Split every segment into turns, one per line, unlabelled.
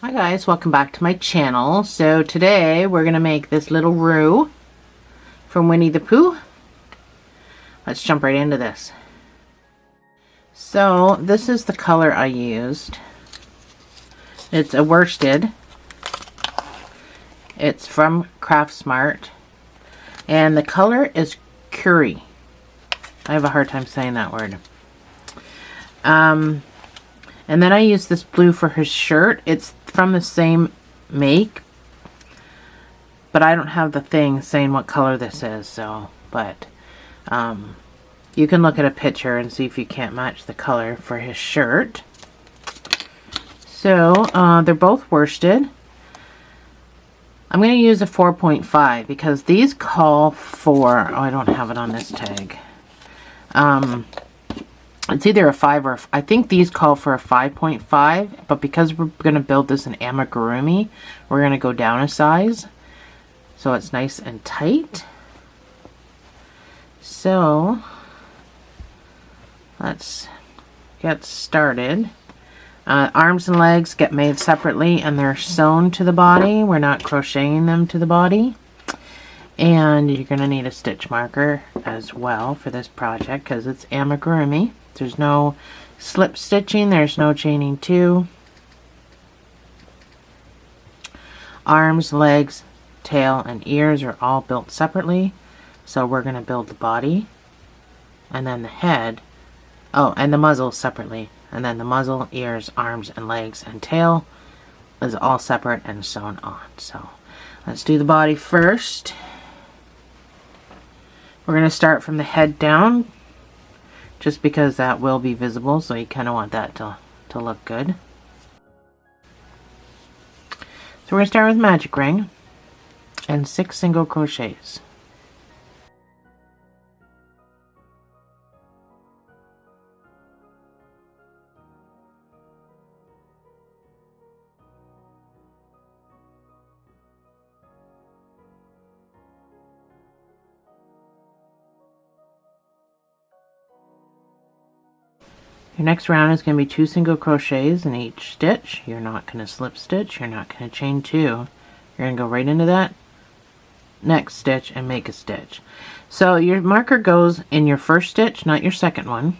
Hi guys, welcome back to my channel. So today we're going to make this little Roo from Winnie the Pooh. Let's jump right into this. So this is the color I used. It's a worsted. It's from Craftsmart. And the color is Curry. I have a hard time saying that word. And then I used this blue for his shirt. It's from the same make, but I don't have the thing saying what color this is, so, but you can look at a picture and see if you can't match the color for his shirt. So they're both worsted. I'm going to use a 4.5 because these call for, oh, I don't have it on this tag. It's either a 5 or, I think these call for a 5.5, but because we're going to build this in amigurumi, we're going to go down a size. So it's nice and tight. So let's get started. Arms and legs get made separately and they're sewn to the body. We're not crocheting them to the body. And you're going to need a stitch marker as well for this project because it's amigurumi. There's no slip stitching, there's no chaining two. Arms, legs, tail, and ears are all built separately. So we're going to build the body and then the head. Oh, and the muzzle separately. And then the muzzle, ears, arms, and legs, and tail is all separate and sewn on. So let's do the body first. We're going to start from the head down, just because that will be visible, so you kind of want that to look good. So we're going to start with magic ring and 6 single crochets. Your next round is going to be 2 single crochets in each stitch. You're not going to slip stitch, you're not going to chain 2. You're going to go right into that next stitch and make a stitch. So your marker goes in your first stitch, not your second one.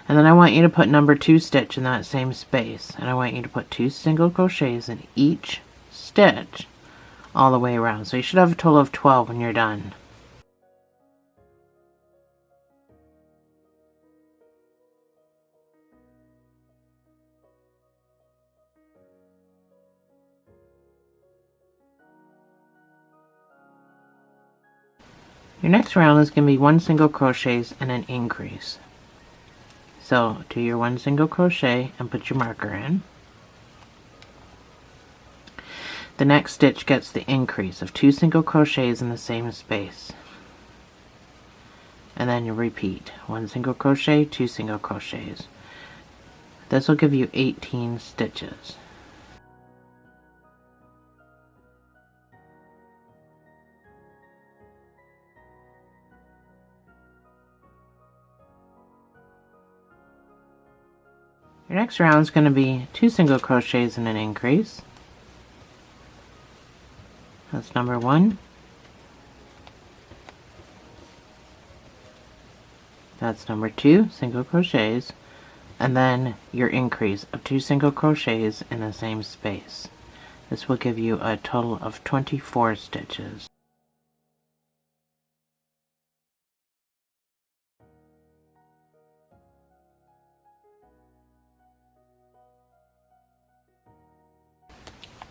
And then I want you to put number 2 stitch in that same space. And I want you to put 2 single crochets in each stitch all the way around. So you should have a total of 12 when you're done. Your next round is going to be 1 single crochets and an increase. So do your 1 single crochet and put your marker in. The next stitch gets the increase of 2 single crochets in the same space. And then you repeat 1 single crochet, 2 single crochets. This will give you 18 stitches. Your next round is going to be 2 single crochets and an increase. That's number 1. That's number 2, single crochets, and then your increase of 2 single crochets in the same space. This will give you a total of 24 stitches.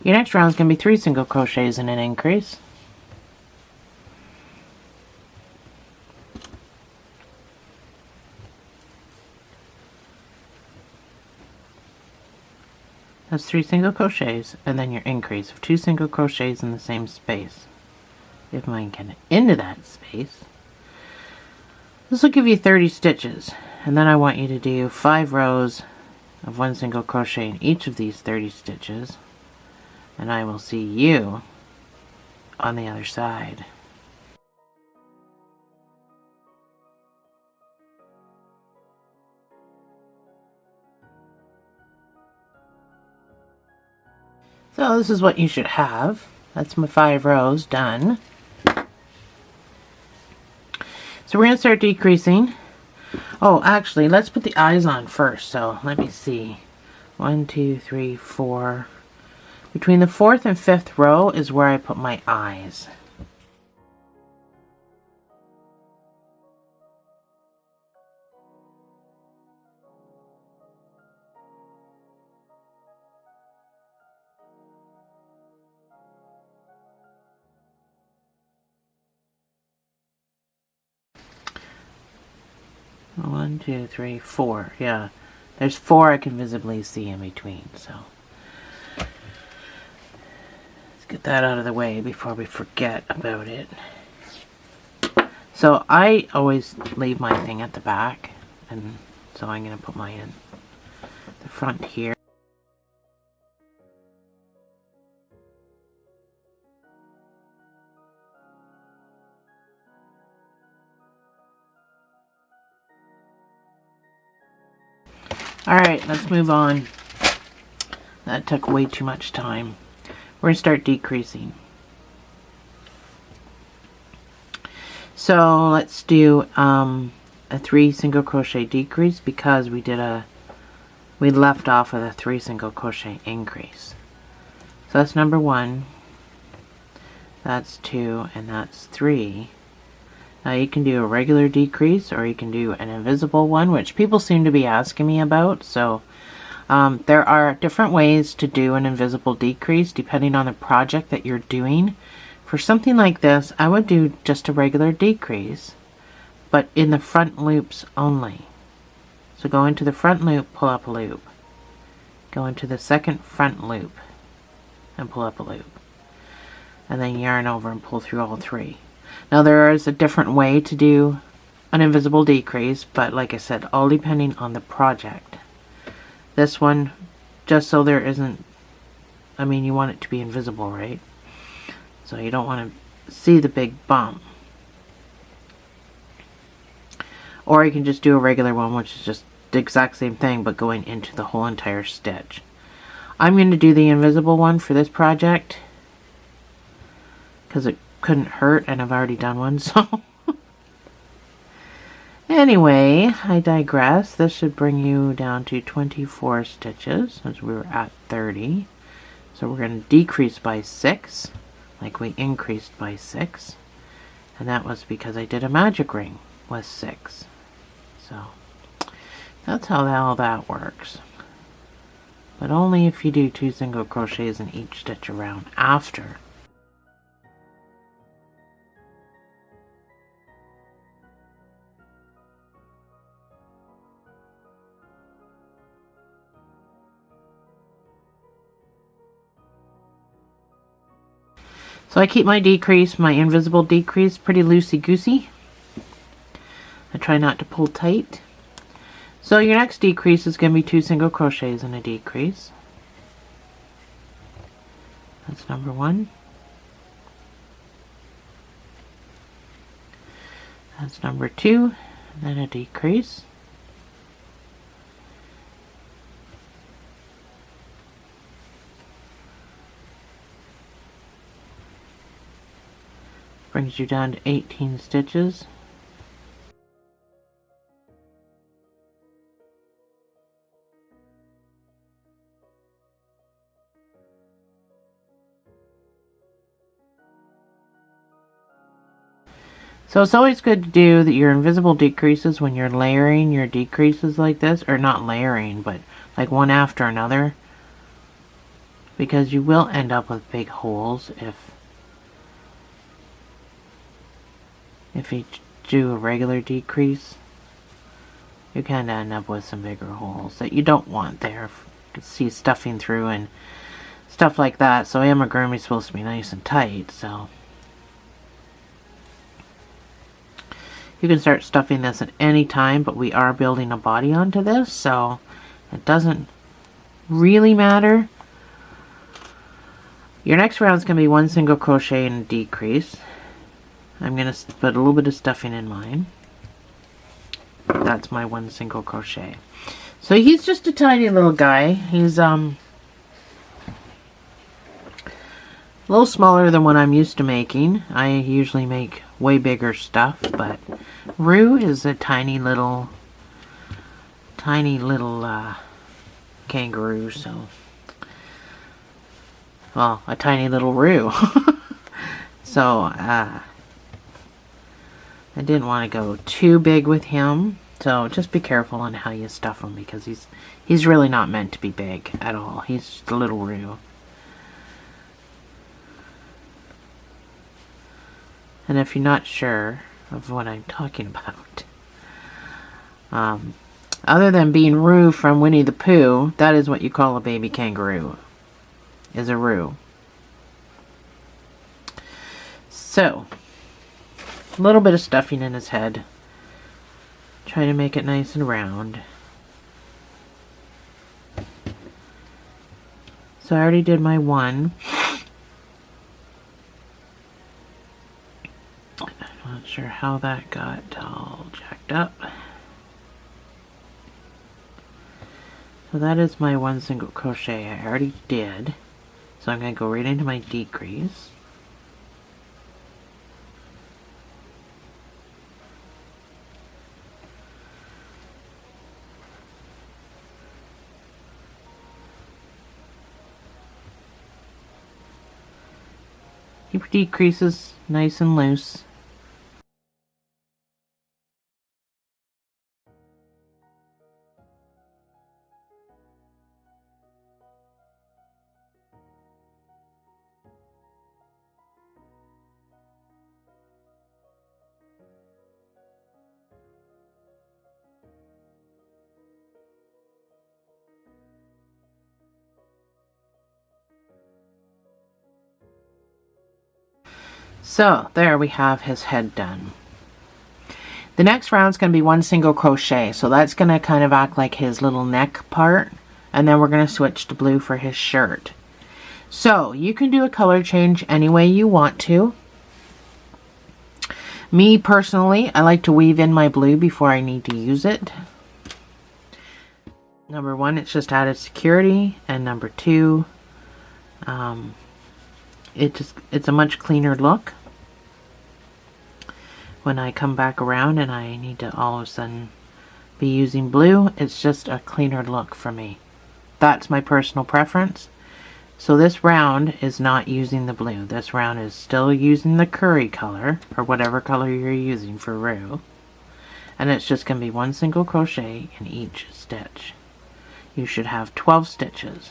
Your next round is going to be 3 single crochets and an increase. That's 3 single crochets and then your increase of 2 single crochets in the same space. If mine can into that space. This will give you 30 stitches, and then I want you to do 5 rows of 1 single crochet in each of these 30 stitches. And I will see you on the other side. So this is what you should have. That's my 5 rows done. So we're going to start decreasing. Oh, actually, let's put the eyes on first. So let me see. 1, 2, 3, 4. Between the 4th and 5th row is where I put my eyes. One, two, three, 4. Yeah, there's 4 I can visibly see in between. So let's get that out of the way before we forget about it. So I always leave my thing at the back, and so I'm going to put mine in the front here. Alright, let's move on. That took way too much time. We're going to start decreasing. So let's do a 3 single crochet decrease because we left off with a 3 single crochet increase. So that's number 1, that's 2, and that's 3. Now you can do a regular decrease or you can do an invisible one, which people seem to be asking me about. So there are different ways to do an invisible decrease depending on the project that you're doing. For something like this, I would do just a regular decrease, but in the front loops only. So go into the front loop, pull up a loop. Go into the second front loop and pull up a loop. And then yarn over and pull through all 3. Now there is a different way to do an invisible decrease, but like I said, all depending on the project. This one, just so there isn't, I mean, you want it to be invisible, right? So you don't want to see the big bump. Or you can just do a regular one, which is just the exact same thing, but going into the whole entire stitch. I'm going to do the invisible one for this project, because it couldn't hurt, and I've already done one, so. Anyway, I digress. This should bring you down to 24 stitches, as we were at 30. So we're going to decrease by 6, like we increased by 6. And that was because I did a magic ring with 6. So that's how all that works. But only if you do 2 single crochets in each stitch around after. So I keep my decrease, my invisible decrease, pretty loosey-goosey. I try not to pull tight. So your next decrease is going to be 2 single crochets in a decrease. That's number 1. That's number 2, and then a decrease. Brings you down to 18 stitches. So it's always good to do your invisible decreases when you're layering your decreases like this, or not layering, but like one after another, because you will end up with big holes if you do a regular decrease. You kind of end up with some bigger holes that you don't want there. You can see stuffing through and stuff like that. So amigurumi is supposed to be nice and tight, so you can start stuffing this at any time, but we are building a body onto this, so it doesn't really matter. Your next round is going to be 1 single crochet and a decrease. I'm going to put a little bit of stuffing in mine. That's my 1 single crochet. So he's just a tiny little guy. He's A little smaller than what I'm used to making. I usually make way bigger stuff, but Roo is a tiny little kangaroo, so, well, a tiny little Roo. So, I didn't want to go too big with him, so just be careful on how you stuff him, because he's really not meant to be big at all. He's just a little Roo. And if you're not sure of what I'm talking about, other than being Roo from Winnie the Pooh, that is what you call a baby kangaroo, is a Roo. So, a little bit of stuffing in his head. Try to make it nice and round. So I already did my one. Not sure how that got all jacked up. So that is my one single crochet I already did. So I'm going to go right into my decrease. Keep your decreases nice and loose. So there we have his head done. The next round is going to be one single crochet, so that's going to kind of act like his little neck part, and then we're going to switch to blue for his shirt. So you can do a color change any way you want to. Me personally, I like to weave in my blue before I need to use it. Number one, it's just added security, and number two, it's a much cleaner look. When I come back around and I need to all of a sudden be using blue, it's just a cleaner look for me. That's my personal preference. So this round is not using the blue. This round is still using the curry color, or whatever color you're using for Roo. And it's just going to be one single crochet in each stitch. You should have 12 stitches.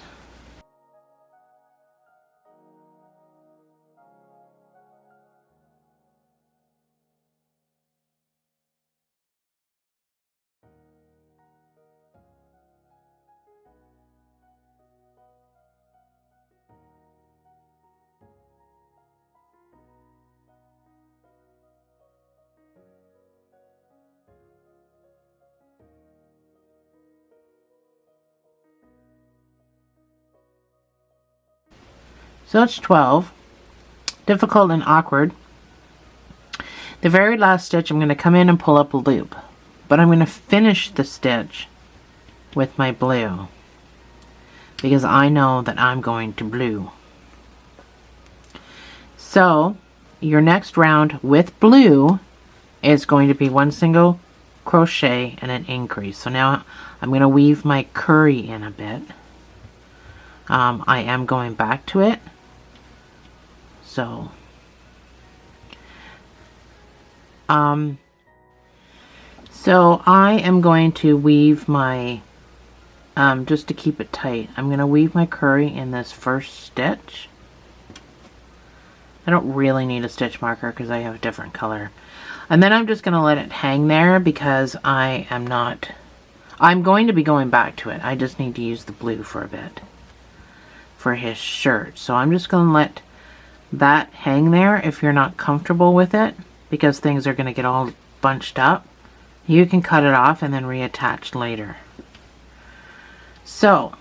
So it's 12. Difficult and awkward. The very last stitch, I'm going to come in and pull up a loop. But I'm going to finish the stitch with my blue, because I know that I'm going to blue. So your next round with blue is going to be one single crochet and an increase. So now I'm going to weave my curry in a bit. I am going back to it. So I am going to weave my, just to keep it tight, I'm going to weave my curry in this first stitch. I don't really need a stitch marker because I have a different color. And then I'm just going to let it hang there because I'm going to be going back to it. I just need to use the blue for a bit for his shirt. So I'm just going to let that hang there if you're not comfortable with it, because things are going to get all bunched up. You can cut it off and then reattach later. So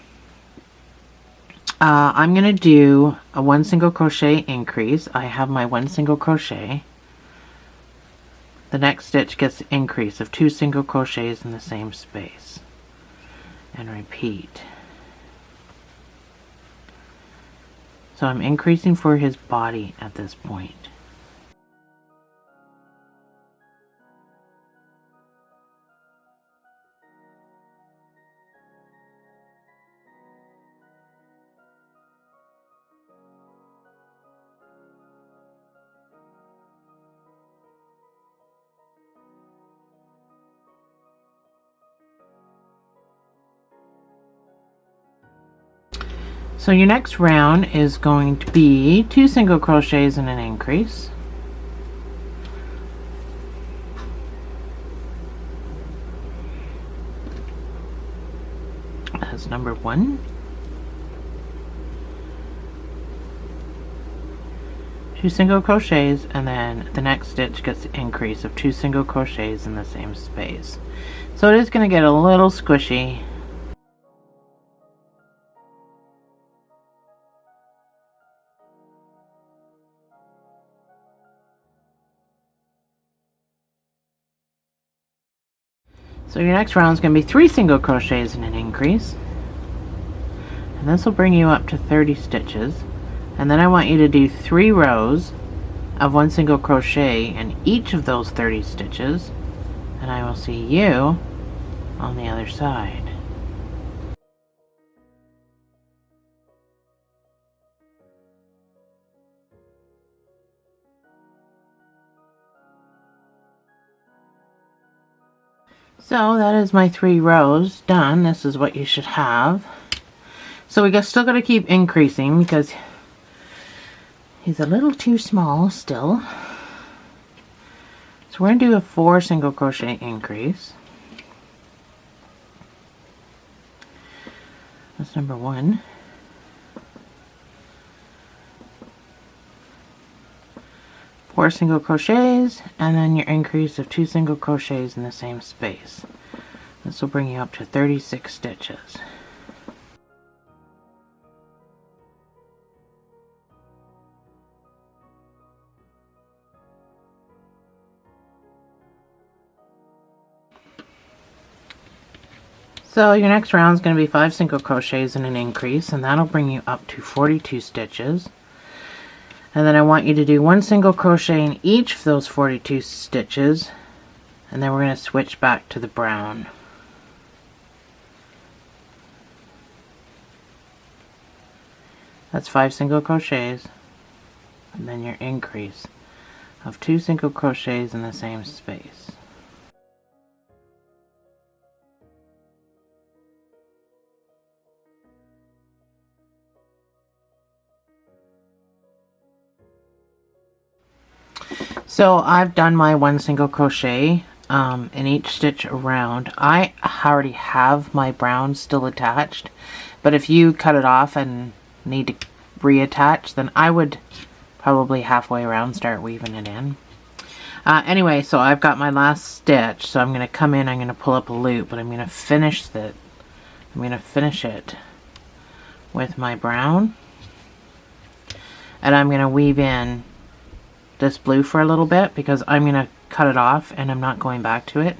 I'm going to do a one single crochet increase. I have my one single crochet. The next stitch gets an increase of 2 single crochets in the same space, and repeat. So I'm increasing for his body at this point. So your next round is going to be 2 single crochets and an increase. That's number 1. 2 single crochets, and then the next stitch gets the increase of 2 single crochets in the same space. So it is going to get a little squishy. So your next round is going to be 3 single crochets and an increase. And this will bring you up to 30 stitches. And then I want you to do 3 rows of 1 single crochet in each of those 30 stitches. And I will see you on the other side. So that is my 3 rows done. This is what you should have. So we still got to keep increasing because he's a little too small still. So we're going to do a 4 single crochet increase. That's number 1. Four single crochets, and then your increase of 2 single crochets in the same space. This will bring you up to 36 stitches. So your next round is going to be 5 single crochets and an increase, and that'll bring you up to 42 stitches. And then I want you to do 1 single crochet in each of those 42 stitches, and then we're going to switch back to the brown. That's 5 single crochets, and then your increase of 2 single crochets in the same space. So I've done my 1 single crochet in each stitch around. I already have my brown still attached, but if you cut it off and need to reattach, then I would probably halfway around start weaving it in. Anyway, so I've got my last stitch, so I'm going to come in, I'm going to pull up a loop, but I'm going to finish it. I'm going to finish it with my brown, and I'm going to weave in this blue for a little bit because I'm going to cut it off and I'm not going back to it.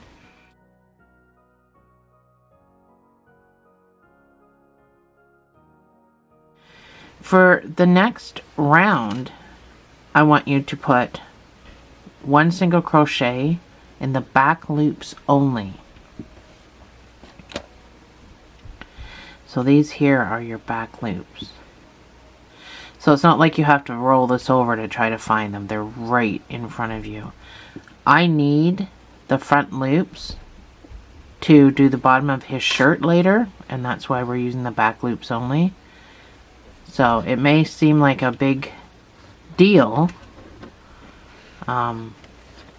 For the next round, I want you to put 1 single crochet in the back loops only. So these here are your back loops. So it's not like you have to roll this over to try to find them. They're right in front of you. I need the front loops to do the bottom of his shirt later, and that's why we're using the back loops only. So it may seem like a big deal.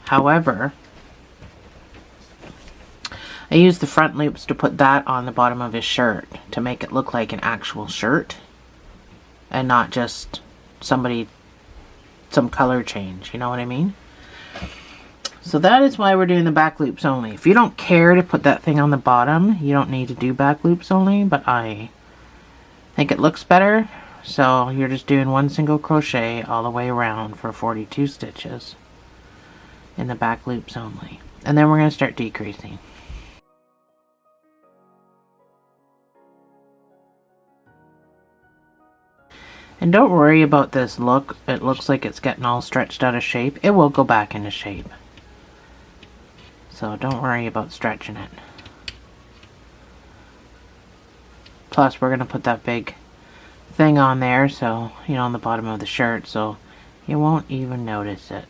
However, I use the front loops to put that on the bottom of his shirt to make it look like an actual shirt and not just some color change, you know what I mean? So that is why we're doing the back loops only. If you don't care to put that thing on the bottom, you don't need to do back loops only, but I think it looks better. So you're just doing 1 single crochet all the way around for 42 stitches in the back loops only. And then we're going to start decreasing. And don't worry about this look. It looks like it's getting all stretched out of shape. It will go back into shape. So don't worry about stretching it. Plus we're going to put that big thing on there, so, you know, on the bottom of the shirt, so you won't even notice it.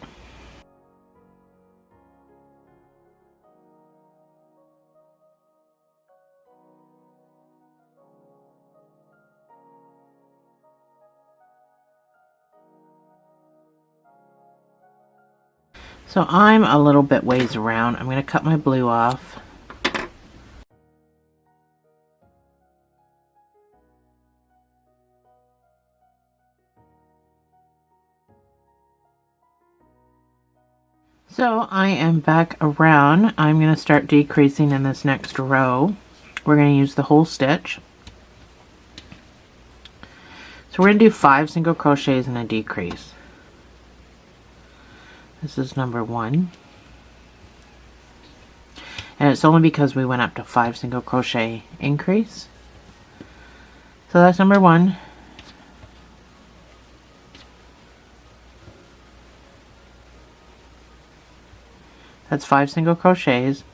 So I'm a little bit ways around. I'm going to cut my blue off. So I am back around. I'm going to start decreasing in this next row. We're going to use the whole stitch. So we're going to do 5 single crochets and a decrease. This is number 1. And it's only because we went up to 5 single crochet increase. So that's number 1. That's 5 single crochets,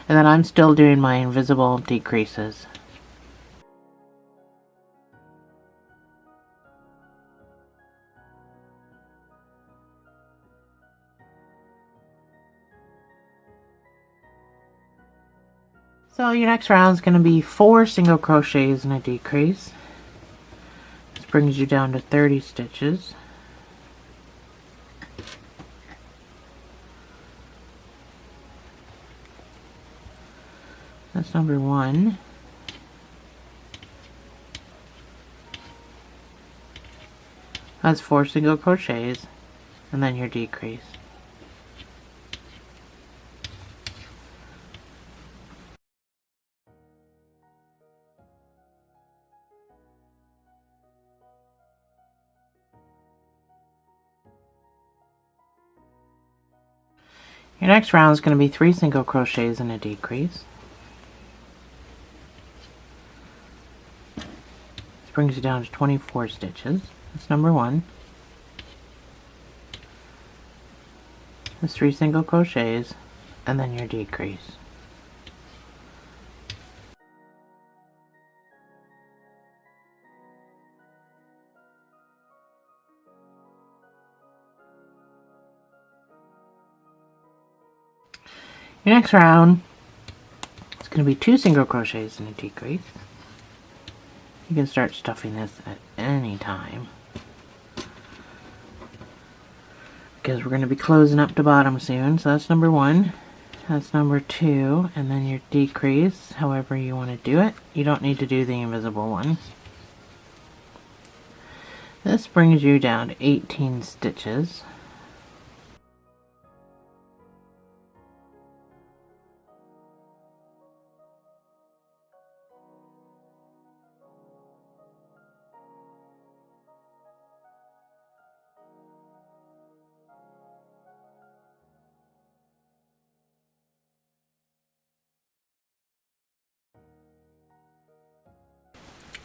and then I'm still doing my invisible decreases. So your next round is going to be 4 single crochets and a decrease. This brings you down to 30 stitches. That's number 1. That's 4 single crochets and then your decrease. Your next round is going to be 3 single crochets and a decrease. This brings you down to 24 stitches. That's number 1. That's 3 single crochets and then your decrease. Your next round is going to be 2 single crochets and a decrease. You can start stuffing this at any time, because we're going to be closing up the bottom soon. So that's number 1. That's number 2, and then your decrease, however you want to do it. You don't need to do the invisible one. This brings you down to 18 stitches.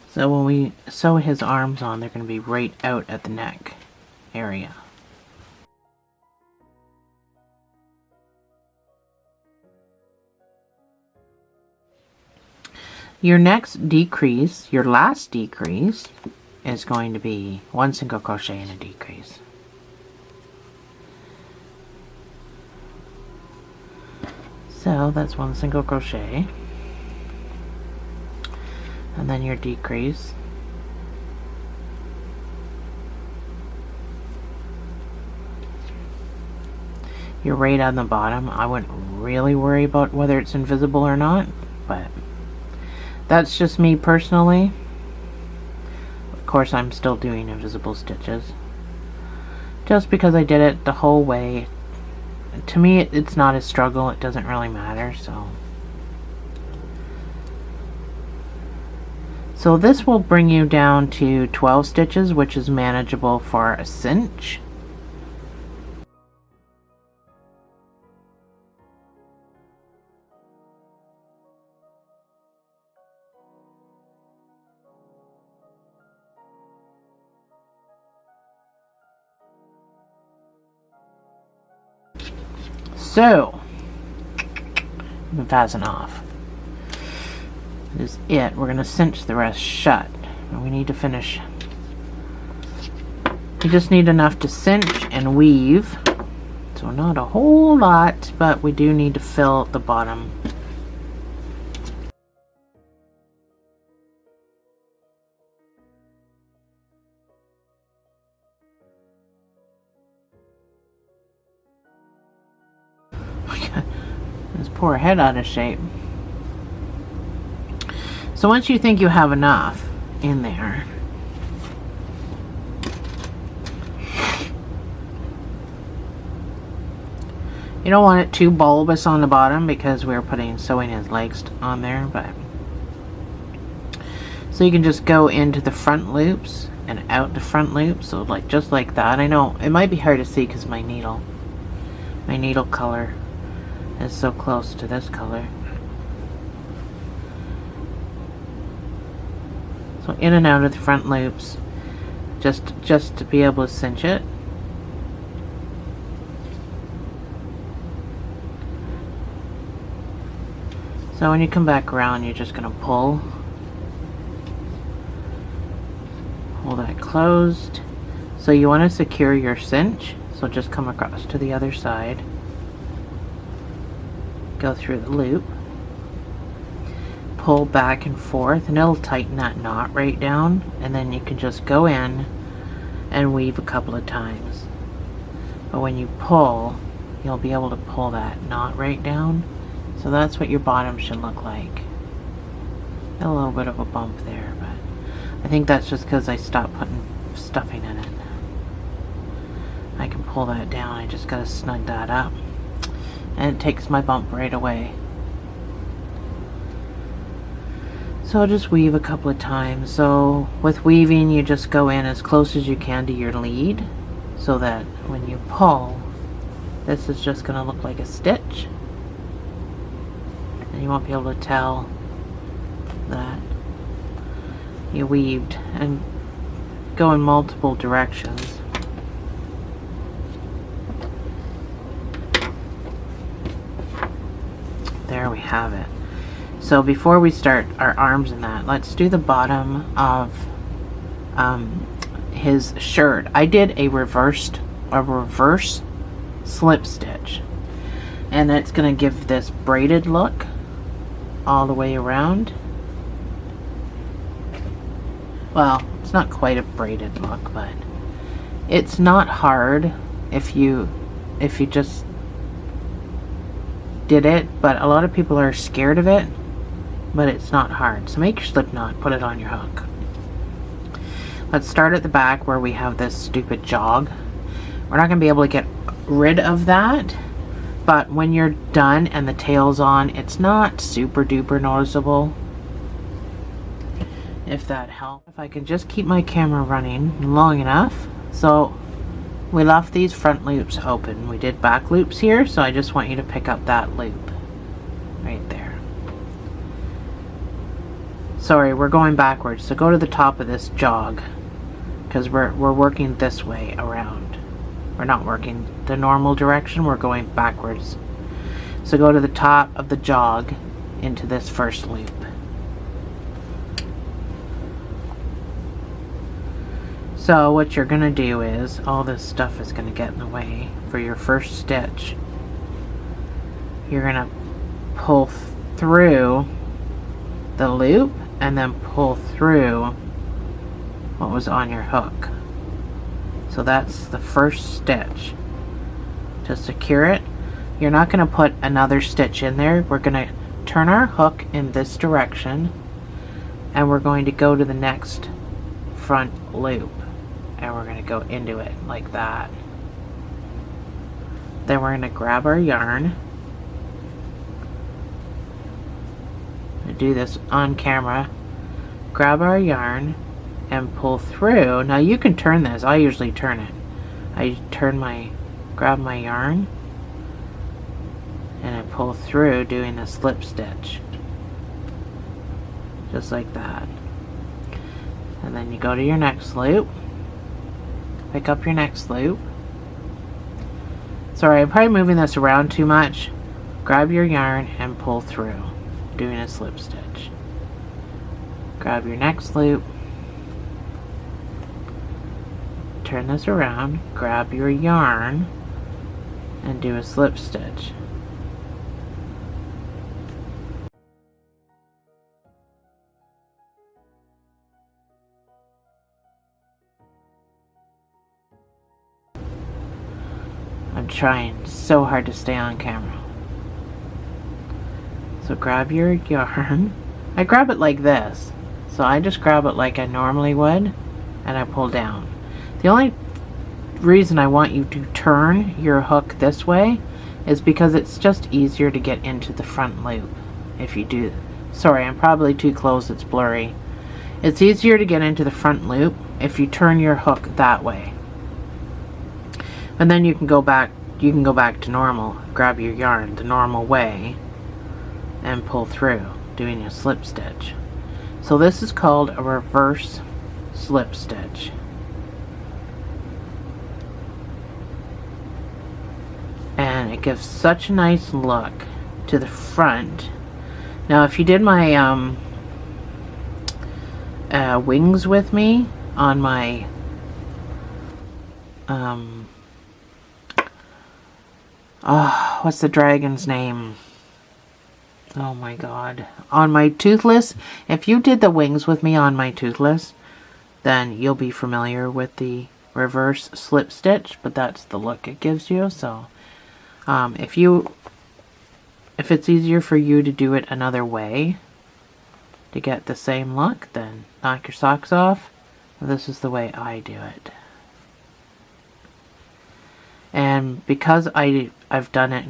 So when we sew his arms on, they're going to be right out at the neck area. Your next decrease, your last decrease, is going to be 1 single crochet and a decrease. So that's 1 single crochet, and then your decrease. You're right on the bottom. I wouldn't really worry about whether it's invisible or not, but that's just me personally. Of course, I'm still doing invisible stitches, just because I did it the whole way. To me, it's not a struggle. It doesn't really matter. So this will bring you down to 12 stitches, which is manageable for a cinch. So, fasten off. This is it. We're going to cinch the rest shut. And we need to finish. You just need enough to cinch and weave. So not a whole lot, but we do need to fill the bottom. This poor head out of shape. So once you think you have enough in there, you don't want it too bulbous on the bottom because we're sewing his legs on there, but so you can just go into the front loops and out the front loops, so like just like that. I know it might be hard to see because my needle color is so close to this color. So in and out of the front loops, just to be able to cinch it. So when you come back around, you're just going to pull that closed. So you want to secure your cinch, so just come across to the other side, go through the loop, pull back and forth, and it'll tighten that knot right down, and then you can just go in and weave a couple of times. But when you pull, you'll be able to pull that knot right down. So that's what your bottom should look like. A little bit of a bump there, but I think that's just because I stopped putting stuffing in it. I can pull that down, I just gotta snug that up. And it takes my bump right away. So I'll just weave a couple of times. So with weaving, you just go in as close as you can to your lead, so that when you pull, this is just gonna look like a stitch. And you won't be able to tell that you weaved, and go in multiple directions. There we have it. So before we start our arms in that, let's do the bottom of his shirt. I did a reverse slip stitch, and it's going to give this braided look all the way around. Well, it's not quite a braided look, but it's not hard if you just did it, but a lot of people are scared of it, but it's not hard. So make your slip knot, put it on your hook. Let's start at the back where we have this stupid jog. We're not going to be able to get rid of that, but when you're done and the tail's on, it's not super duper noticeable, if that helps. If I can just keep my camera running long enough. So we left these front loops open. We did back loops here, so I just want you to pick up that loop right there. Sorry, we're going backwards, so go to the top of this jog, because we're working this way around. We're not working the normal direction, we're going backwards. So go to the top of the jog into this first loop. So what you're going to do is, all this stuff is going to get in the way for your first stitch. You're going to pull through the loop and then pull through what was on your hook. So that's the first stitch. To secure it, you're not going to put another stitch in there. We're going to turn our hook in this direction, and we're going to go to the next front loop, and we're going to go into it like that. Then we're going to grab our yarn. I'm going to do this on camera. Grab our yarn and pull through. Now you can turn this. I usually turn it. I grab my yarn and I pull through doing a slip stitch. Just like that. And then you go to your next loop. Pick up your next loop. Sorry, I'm probably moving this around too much. Grab your yarn and pull through, doing a slip stitch. Grab your next loop, turn this around, grab your yarn, and do a slip stitch. I'm trying so hard to stay on camera. So grab your yarn. I grab it like this. So I just grab it like I normally would, and I pull down. The only reason I want you to turn your hook this way is because it's just easier to get into the front loop if you do. Sorry, I'm probably too close, it's blurry. It's easier to get into the front loop if you turn your hook that way. And then you can go back to normal, grab your yarn the normal way and pull through, doing a slip stitch. So this is called a reverse slip stitch. And it gives such a nice look to the front. Now if you did my wings with me on my what's the dragon's name? Oh my god. On my Toothless, if you did the wings with me on my Toothless, then you'll be familiar with the reverse slip stitch, but that's the look it gives you. So if it's easier for you to do it another way to get the same look, then knock your socks off. This is the way I do it. And because I've done it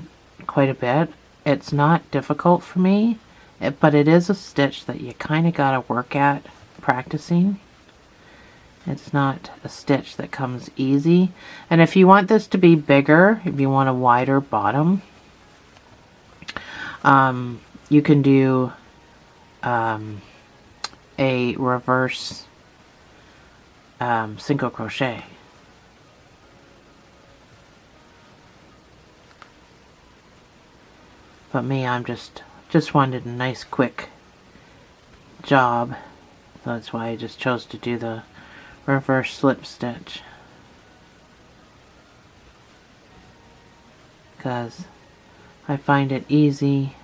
quite a bit, it's not difficult for me, but it is a stitch that you kind of got to work at practicing. It's not a stitch that comes easy. And if you want this to be bigger, if you want a wider bottom, you can do a reverse single crochet. But me, I'm just wanted a nice quick job. So that's why I just chose to do the reverse slip stitch. Because I find it easy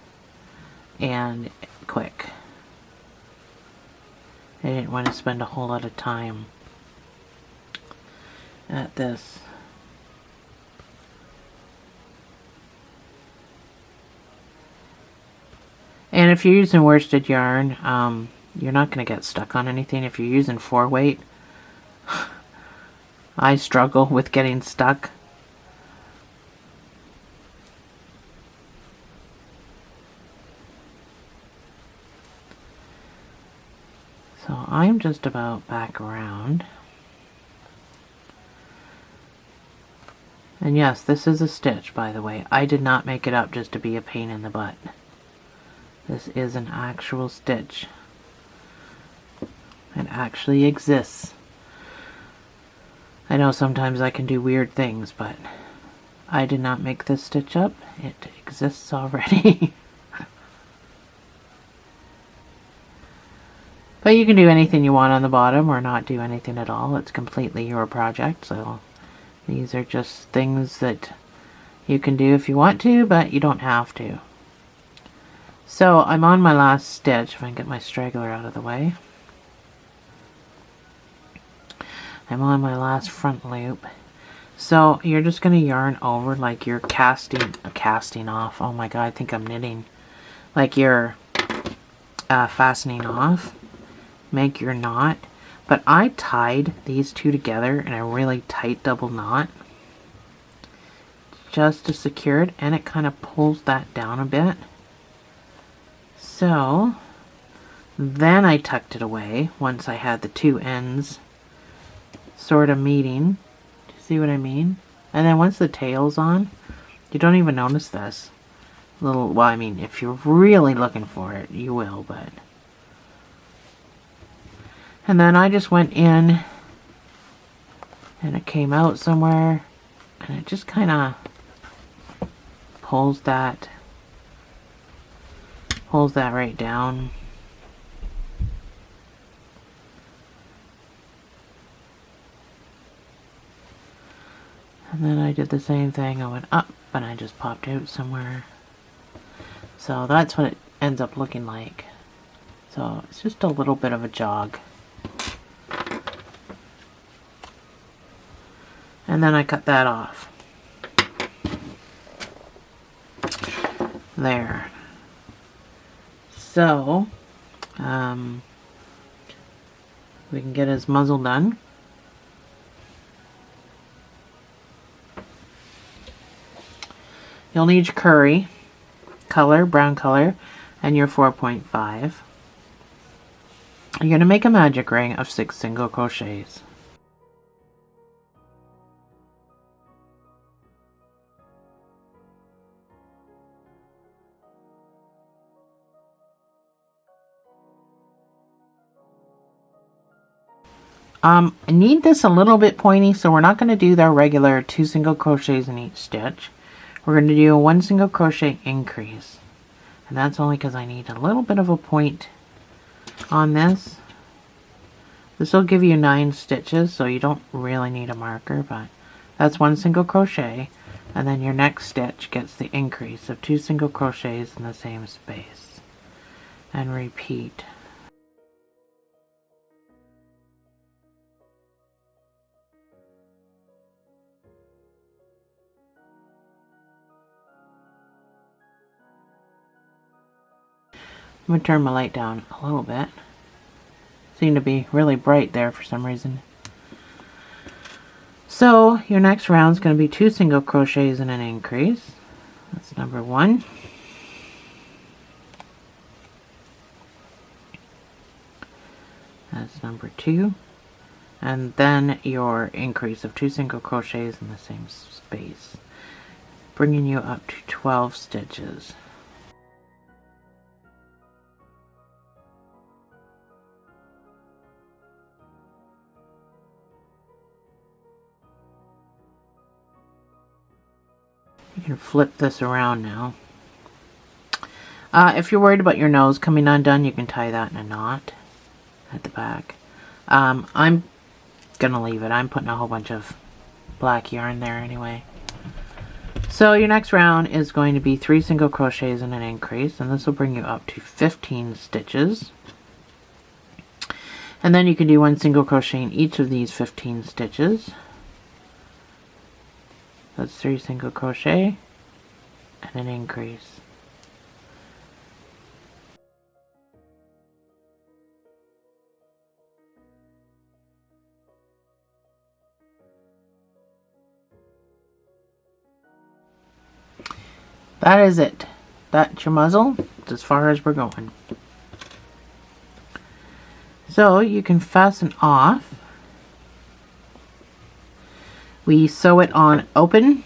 and quick. I didn't want to spend a whole lot of time at this. And if you're using worsted yarn, you're not going to get stuck on anything. If you're using 4-weight, I struggle with getting stuck. So I'm just about back around. And yes, this is a stitch, by the way. I did not make it up just to be a pain in the butt. This is an actual stitch. It actually exists. I know sometimes I can do weird things, but I did not make this stitch up. It exists already. But you can do anything you want on the bottom or not do anything at all. It's completely your project. So these are just things that you can do if you want to, but you don't have to. So I'm on my last stitch, if I can get my straggler out of the way. I'm on my last front loop. So you're just going to yarn over like you're casting off. Oh my god, I think I'm knitting. Like you're fastening off. Make your knot. But I tied these two together in a really tight double knot just to secure it, and it kind of pulls that down a bit. So then I tucked it away once I had the two ends sort of meeting. Do you see what I mean? And then once the tail's on, you don't even notice this little, well, I mean, if you're really looking for it, you will, but. And then I just went in and it came out somewhere and it just kind of pulls that right down. And then I did the same thing. I went up and I just popped out somewhere. So that's what it ends up looking like. So it's just a little bit of a jog. And then I cut that off. There. So, we can get his muzzle done. You'll need your curry color, brown color, and your 4.5. You're going to make a magic ring of 6 single crochets. I need this a little bit pointy, so we're not going to do the regular 2 single crochets in each stitch. We're going to do a 1 single crochet increase. And that's only because I need a little bit of a point on this. This will give you 9 stitches, so you don't really need a marker, but that's 1 single crochet. And then your next stitch gets the increase of 2 single crochets in the same space. And repeat. I'm going to turn my light down a little bit. Seemed to be really bright there for some reason. So your next round is going to be 2 single crochets and an increase. That's number 1. That's number 2. And then your increase of 2 single crochets in the same space, bringing you up to 12 stitches. You can flip this around now. If you're worried about your nose coming undone, you can tie that in a knot at the back. I'm gonna leave it. I'm putting a whole bunch of black yarn there anyway. So your next round is going to be 3 single crochets and an increase, and this will bring you up to 15 stitches. And then you can do 1 single crochet in each of these 15 stitches. That's 3 single crochet and an increase. That is it. That's your muzzle. It's as far as we're going. So you can fasten off. We sew it on open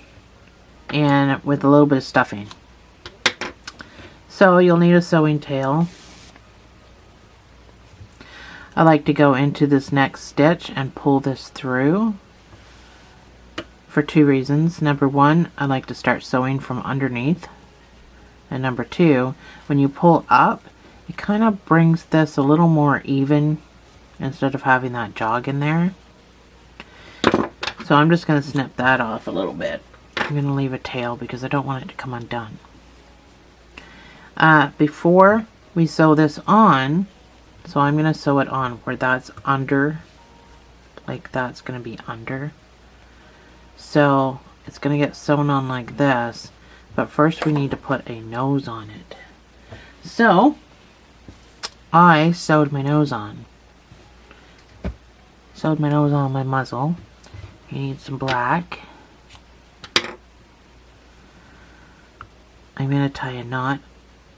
and with a little bit of stuffing. So you'll need a sewing tail. I like to go into this next stitch and pull this through for 2 reasons. Number 1, I like to start sewing from underneath. And number 2, when you pull up, it kind of brings this a little more even instead of having that jog in there. So I'm just going to snip that off a little bit. I'm going to leave a tail because I don't want it to come undone. Before we sew this on, so I'm going to sew it on where that's under, like that's going to be under. So it's going to get sewn on like this, but first we need to put a nose on it. So I sewed my nose on. Sewed my nose on my muzzle. You need some black. I'm going to tie a knot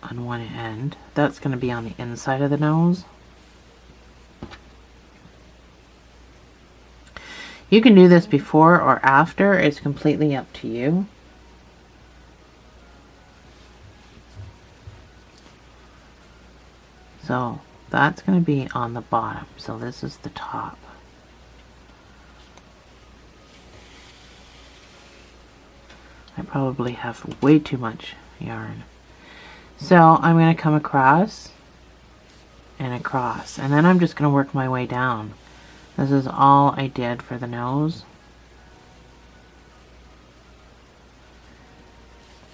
on one end. That's going to be on the inside of the nose. You can do this before or after. It's completely up to you. So that's going to be on the bottom. So this is the top. I probably have way too much yarn. So I'm going to come across and across, and then I'm just going to work my way down. This is all I did for the nose.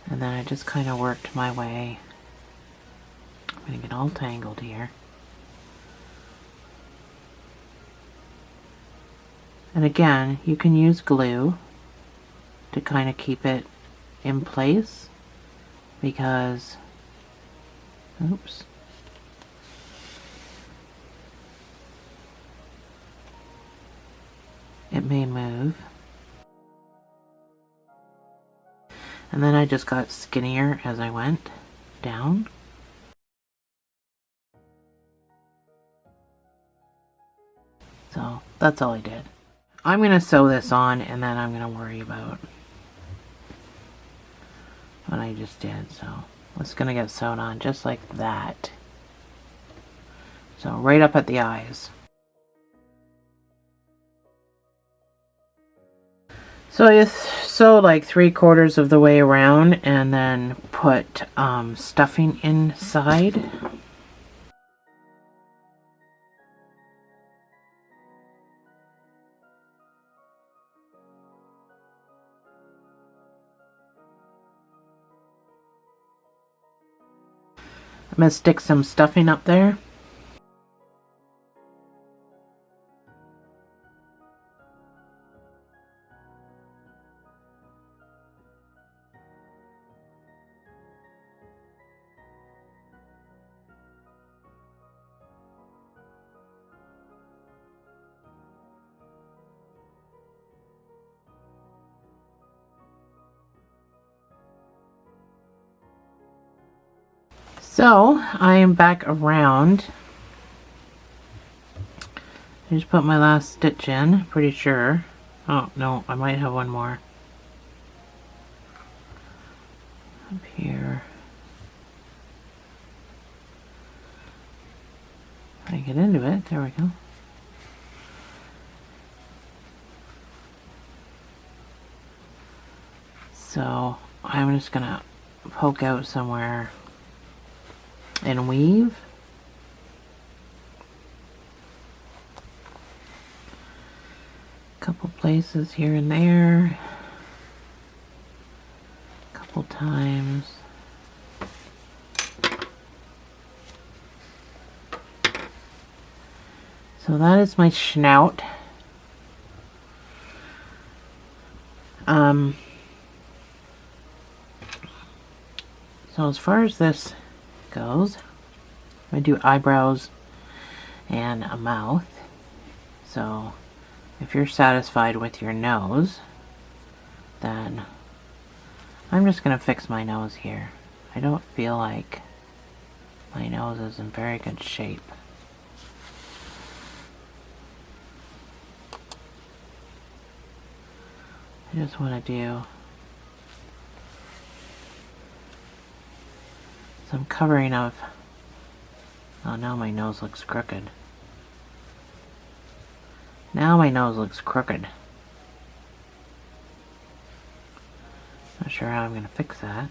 And then I just kind of worked my way. I'm going to get all tangled here. And again, you can use glue to kind of keep it in place because, oops. It may move. And then I just got skinnier as I went down. So that's all I did. I'm going to sew this on and then I'm going to worry about what I just did. So it's going to get sewed on just like that. So right up at the eyes. So I sew like 3/4 of the way around and then put stuffing inside. I'm going to stick some stuffing up there. So I am back around. I just put my last stitch in, pretty sure. Oh no, I might have one more. Up here. I get into it, there we go. So I'm just gonna poke out somewhere and weave. Couple places here and there. Couple times. So that is my snout. So as far as this goes, I do eyebrows and a mouth. So if you're satisfied with your nose, then I'm just going to fix my nose here. I don't feel like my nose is in very good shape. I just want to do some covering of... Oh, now my nose looks crooked. Now my nose looks crooked. Not sure how I'm going to fix that.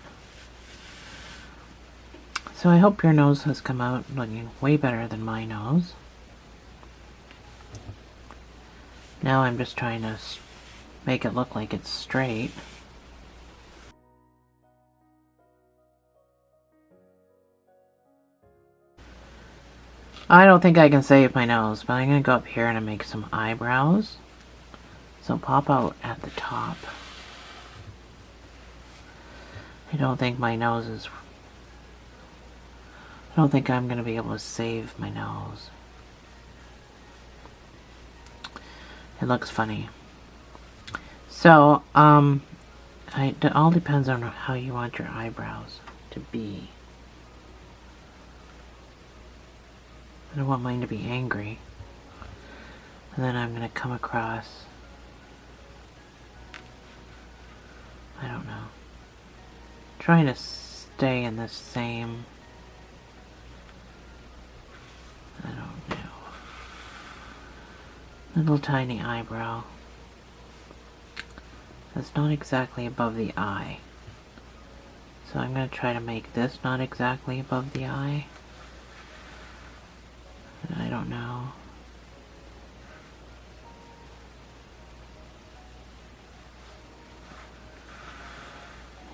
So I hope your nose has come out looking way better than my nose. Now I'm just trying to make it look like it's straight. I don't think I can save my nose, but I'm going to go up here and make some eyebrows. So pop out at the top. I don't think my nose is... I don't think I'm going to be able to save my nose. It looks funny. So, it all depends on how you want your eyebrows to be. I don't want mine to be angry. And then I'm going to come across... I don't know. Trying to stay in the same... I don't know. Little tiny eyebrow. That's not exactly above the eye. So I'm going to try to make this not exactly above the eye. I don't know.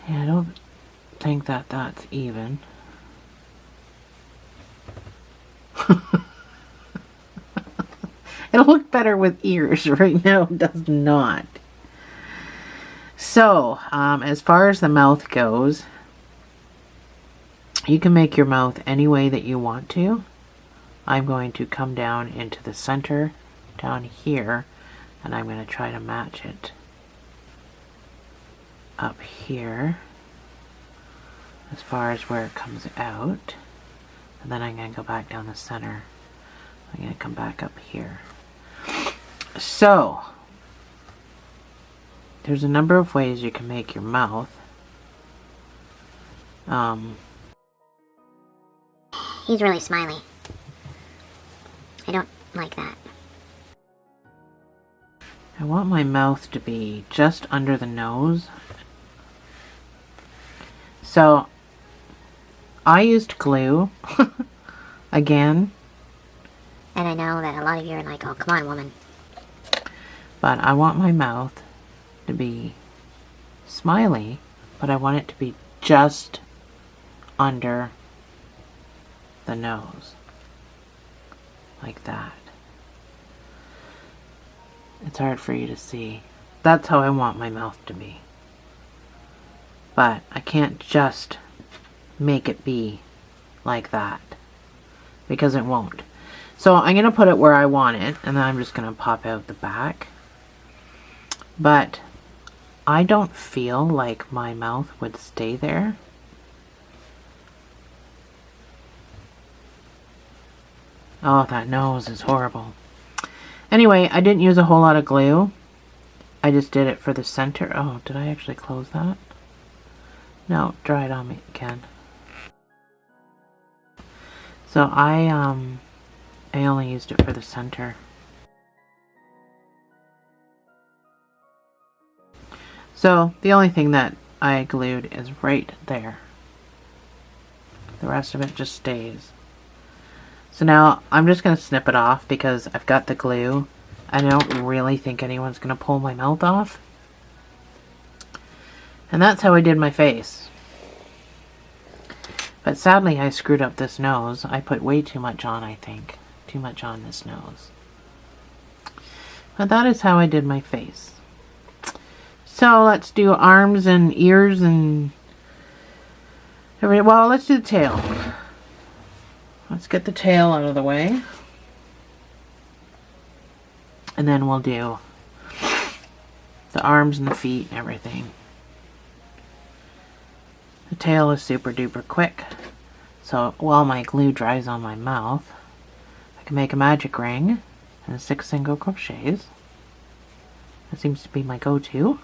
Yeah, I don't think that that's even. It'll look better with ears. Right now it does not. So, as far as the mouth goes, you can make your mouth any way that you want to. I'm going to come down into the center down here, and I'm going to try to match it up here as far as where it comes out. And then I'm going to go back down the center. I'm going to come back up here. So, there's a number of ways you can make your mouth.
He's really smiley. I don't like that.
I want my mouth to be just under the nose. So, I used glue. Again.
And I know that a lot of you are like, oh, come on, woman.
But I want my mouth to be smiley, but I want it to be just under the nose. Like that. It's hard for you to see. That's how I want my mouth to be. But I can't just make it be like that, because it won't. So I'm going to put it where I want it, and then I'm just going to pop out the back. But I don't feel like my mouth would stay there. Oh, that nose is horrible. Anyway, I didn't use a whole lot of glue. I just did it for the center. Oh, did I actually close that? No, dry it on me again. So I only used it for the center. So the only thing that I glued is right there. The rest of it just stays. So now I'm just going to snip it off because I've got the glue. I don't really think anyone's going to pull my mouth off. And that's how I did my face. But sadly I screwed up this nose. I put way too much on, I think. Too much on this nose. But that is how I did my face. So let's do arms and ears and everything. Well, let's do the tail. Let's get the tail out of the way. And then we'll do the arms and the feet and everything. The tail is super duper quick. So while my glue dries on my mouth, I can make a magic ring and 6 single crochets. That seems to be my go-to.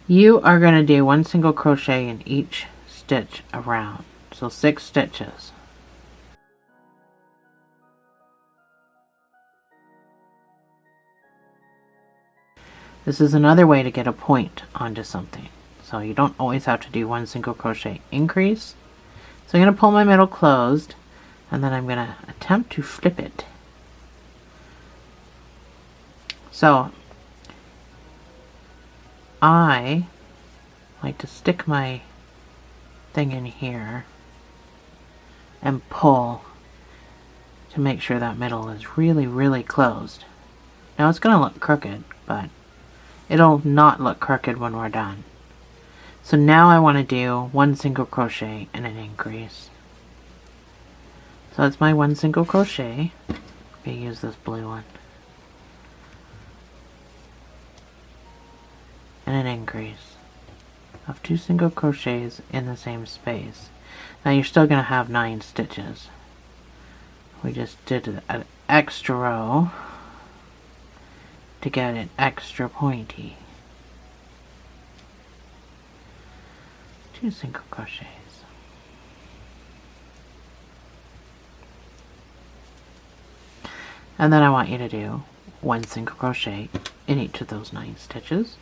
You are going to do 1 single crochet in each stitch around. So 6 stitches. This is another way to get a point onto something. So you don't always have to do 1 single crochet increase. So I'm going to pull my middle closed, and then I'm going to attempt to flip it. So I like to stick my thing in here and pull to make sure that middle is really, really closed. Now it's going to look crooked, but it'll not look crooked when we're done. So now I want to do 1 single crochet and an increase. So that's my 1 single crochet. I'm going to use this blue one. And an increase of 2 single crochets in the same space. Now you're still going to have 9 stitches. We just did an extra row to get it extra pointy. 2 single crochets. And then I want you to do 1 single crochet in each of those 9 stitches.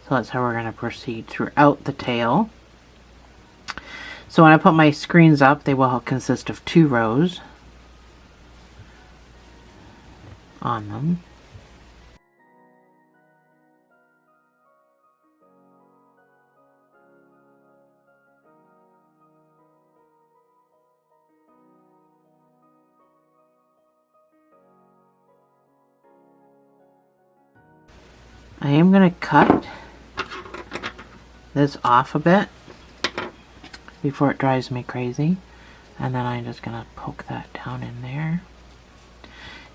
So that's how we're going to proceed throughout the tail. So when I put my screens up, they will consist of 2 rows on them. I am going to cut this off a bit before it drives me crazy, and then I'm just going to poke that down in there.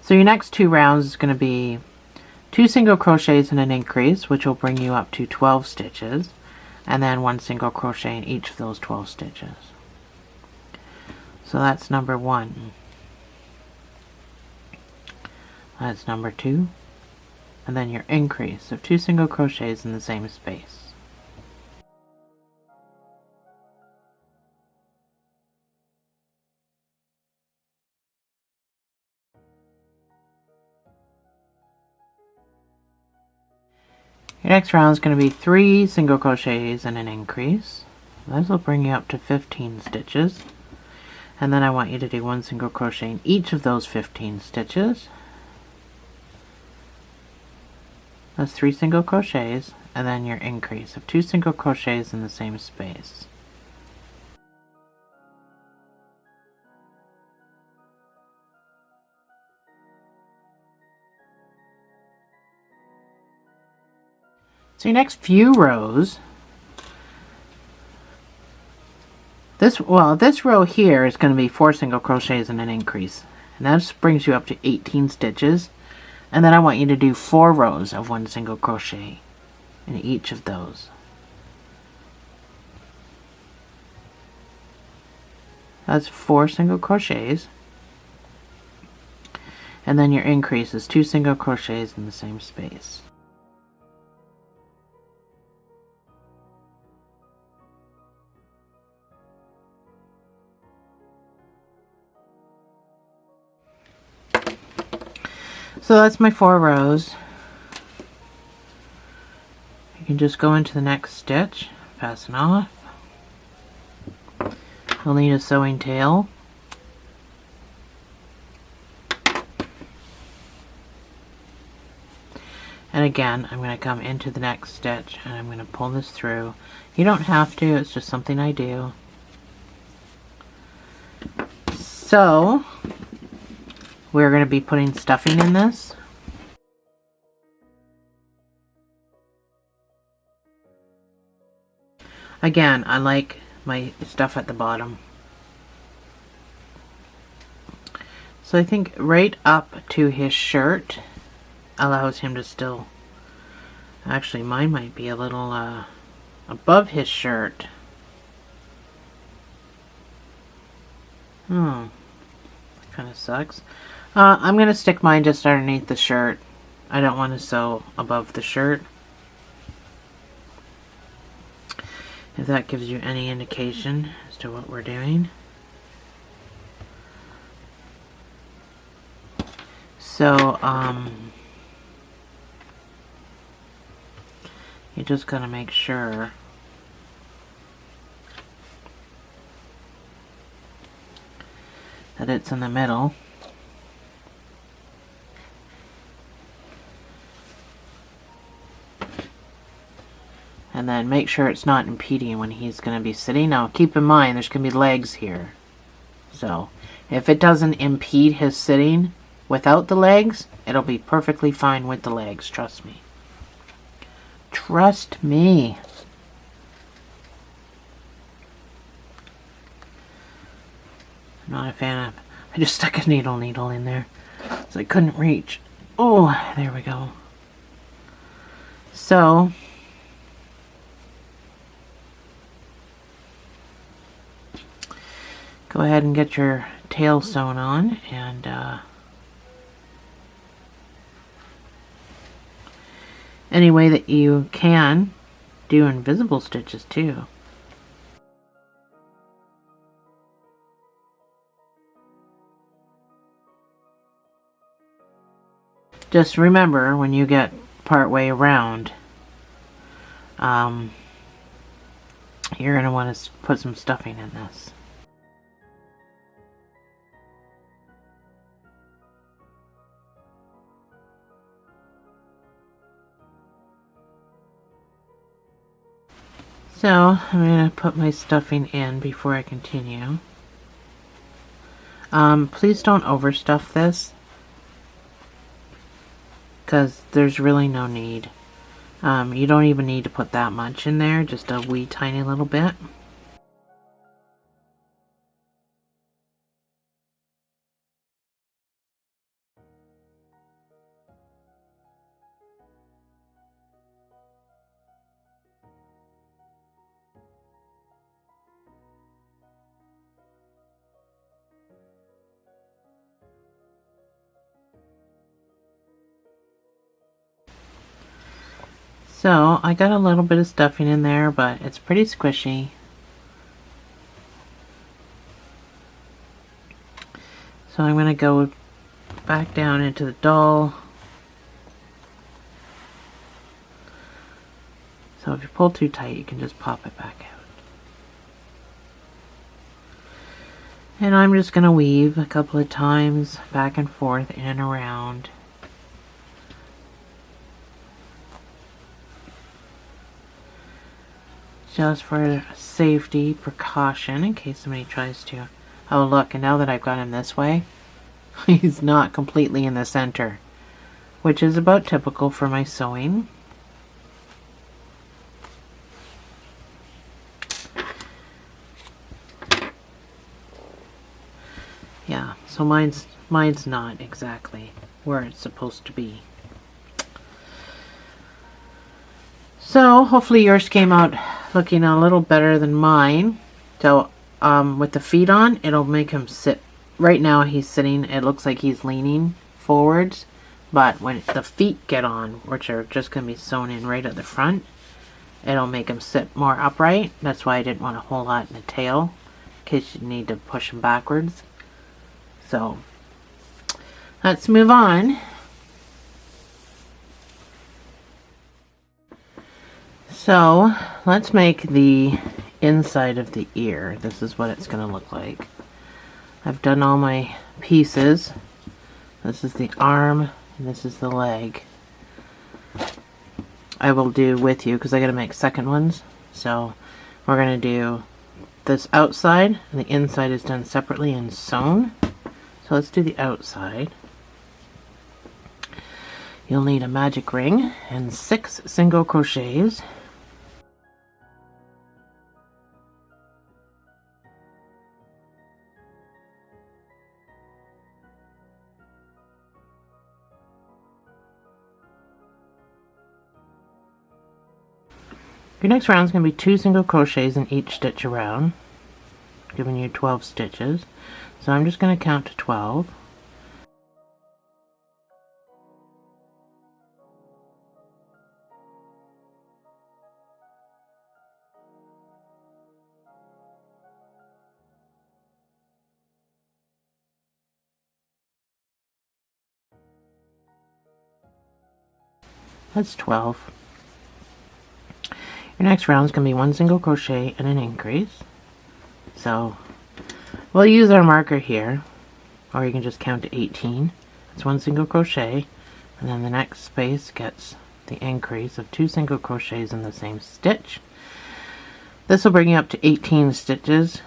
So your next 2 rounds is going to be 2 single crochets and an increase, which will bring you up to 12 stitches, and then 1 single crochet in each of those 12 stitches. So that's number 1. That's number 2. And then your increase of 2 single crochets in the same space. Your next round is going to be 3 single crochets and an increase. This will bring you up to 15 stitches. And then I want you to do 1 single crochet in each of those 15 stitches. That's 3 single crochets, and then your increase of 2 single crochets in the same space. So your next few rows, this row here is going to be 4 single crochets and an increase, and that brings you up to 18 stitches. And then I want you to do 4 rows of 1 single crochet in each of those. That's 4 single crochets. And then your increase is 2 single crochets in the same space. So that's my 4 rows. You can just go into the next stitch, fasten off. You'll need a sewing tail. And again, I'm going to come into the next stitch and I'm going to pull this through. You don't have to, it's just something I do. So, we're going to be putting stuffing in this. Again, I like my stuff at the bottom. So I think right up to his shirt allows him to still... Actually, mine might be a little above his shirt. That kind of sucks. I'm going to stick mine just underneath the shirt. I don't want to sew above the shirt. If that gives you any indication as to what we're doing. So, you just gotta make sure that it's in the middle. And then make sure it's not impeding when he's going to be sitting. Now keep in mind there's going to be legs here. So if it doesn't impede his sitting without the legs, it'll be perfectly fine with the legs. Trust me. Trust me. I'm not a fan of... I just stuck a needle in there. So I couldn't reach. Oh, there we go. So... go ahead and get your tail sewn on, and any way that you can, do invisible stitches too. Just remember, when you get part way around, you're going to want to put some stuffing in this. So, I'm going to put my stuffing in before I continue. Please don't overstuff this, because there's really no need. You don't even need to put that much in there, just a wee tiny little bit. So, I got a little bit of stuffing in there, but it's pretty squishy. So I'm going to go back down into the doll. So if you pull too tight, you can just pop it back out. And I'm just going to weave a couple of times back and forth in and around. Just for safety, precaution, in case somebody tries to. Oh look, and now that I've got him this way, he's not completely in the center, which is about typical for my sewing. Yeah, so mine's not exactly where it's supposed to be. So hopefully yours came out looking a little better than mine. So with the feet on, it'll make him sit. Right now he's sitting, it looks like he's leaning forwards, but when the feet get on, which are just going to be sewn in right at the front, it'll make him sit more upright. That's why I didn't want a whole lot in the tail, in case you need to push him backwards. So let's move on. So let's make the inside of the ear. This is what it's going to look like. I've done all my pieces. This is the arm and this is the leg. I will do with you because I got to make second ones. So we're going to do this outside, and the inside is done separately and sewn. So let's do the outside. You'll need a magic ring and 6 single crochets. Your next round is going to be 2 single crochets in each stitch around, giving you 12 stitches. So I'm just going to count to 12. That's 12. Your next round is going to be 1 single crochet and an increase. So we'll use our marker here, or you can just count to 18. It's 1 single crochet, and then the next space gets the increase of 2 single crochets in the same stitch. This will bring you up to 18 stitches.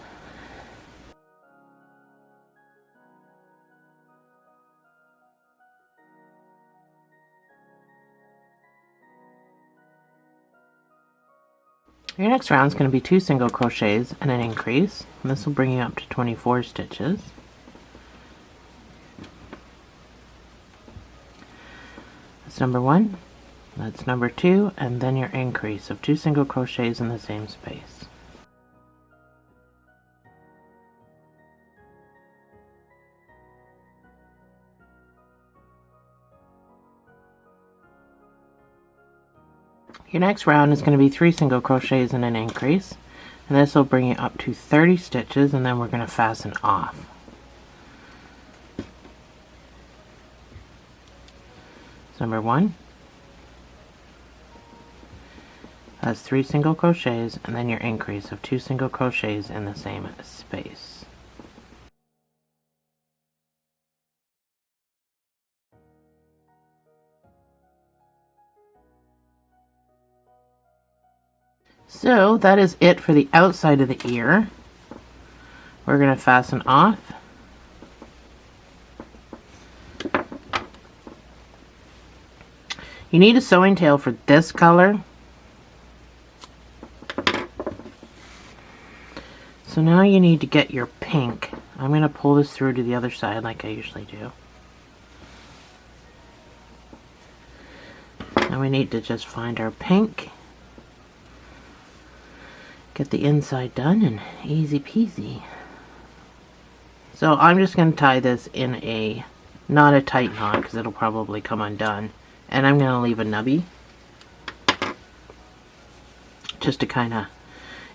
Your next round is going to be 2 single crochets and an increase, and this will bring you up to 24 stitches. That's number 1, that's number 2, and then your increase of 2 single crochets in the same space. Your next round is going to be 3 single crochets and an increase, and this will bring you up to 30 stitches, and then we're going to fasten off. So number 1, that's 3 single crochets and then your increase of 2 single crochets in the same space. So that is it for the outside of the ear. We're going to fasten off. You need a sewing tail for this color. So now you need to get your pink. I'm going to pull this through to the other side like I usually do. Now we need to just find our pink. Get the inside done and easy peasy. So I'm just going to tie this in a, not a tight knot because it'll probably come undone. And I'm going to leave a nubby. Just to kind of,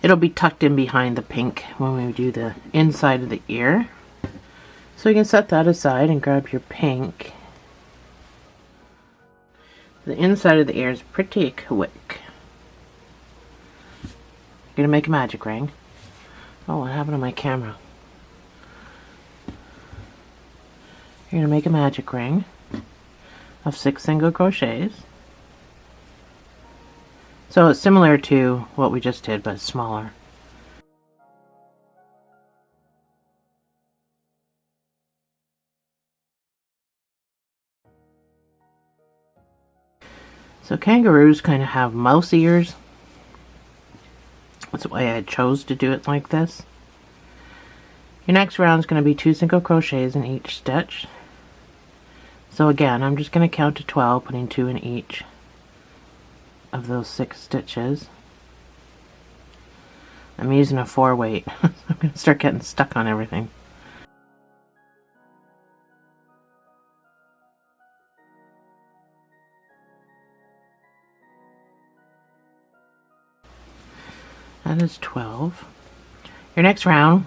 it'll be tucked in behind the pink when we do the inside of the ear. So you can set that aside and grab your pink. The inside of the ear is pretty quick. You're gonna make a magic ring. Oh, what happened to my camera? You're gonna make a magic ring of 6 single crochets. So it's similar to what we just did, but smaller. So kangaroos kind of have mouse ears. That's why I chose to do it like this. Your next round is going to be 2 single crochets in each stitch. So again, I'm just going to count to 12, putting 2 in each of those 6 stitches. I'm using a 4 weight. I'm going to start getting stuck on everything. That is 12. Your next round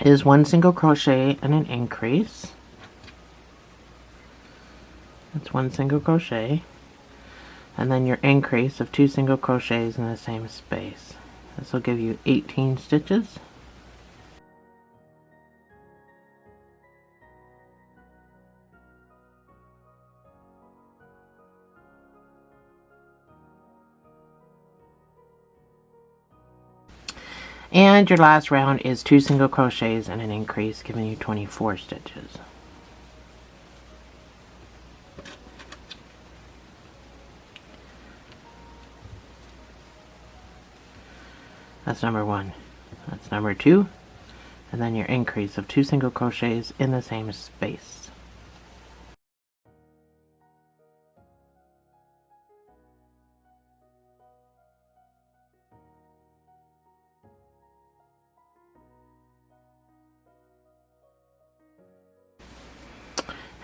is 1 single crochet and an increase. That's 1 single crochet. And then your increase of 2 single crochets in the same space. This will give you 18 stitches. And your last round is 2 single crochets and an increase, giving you 24 stitches. That's number 1. That's number 2. And then your increase of 2 single crochets in the same space.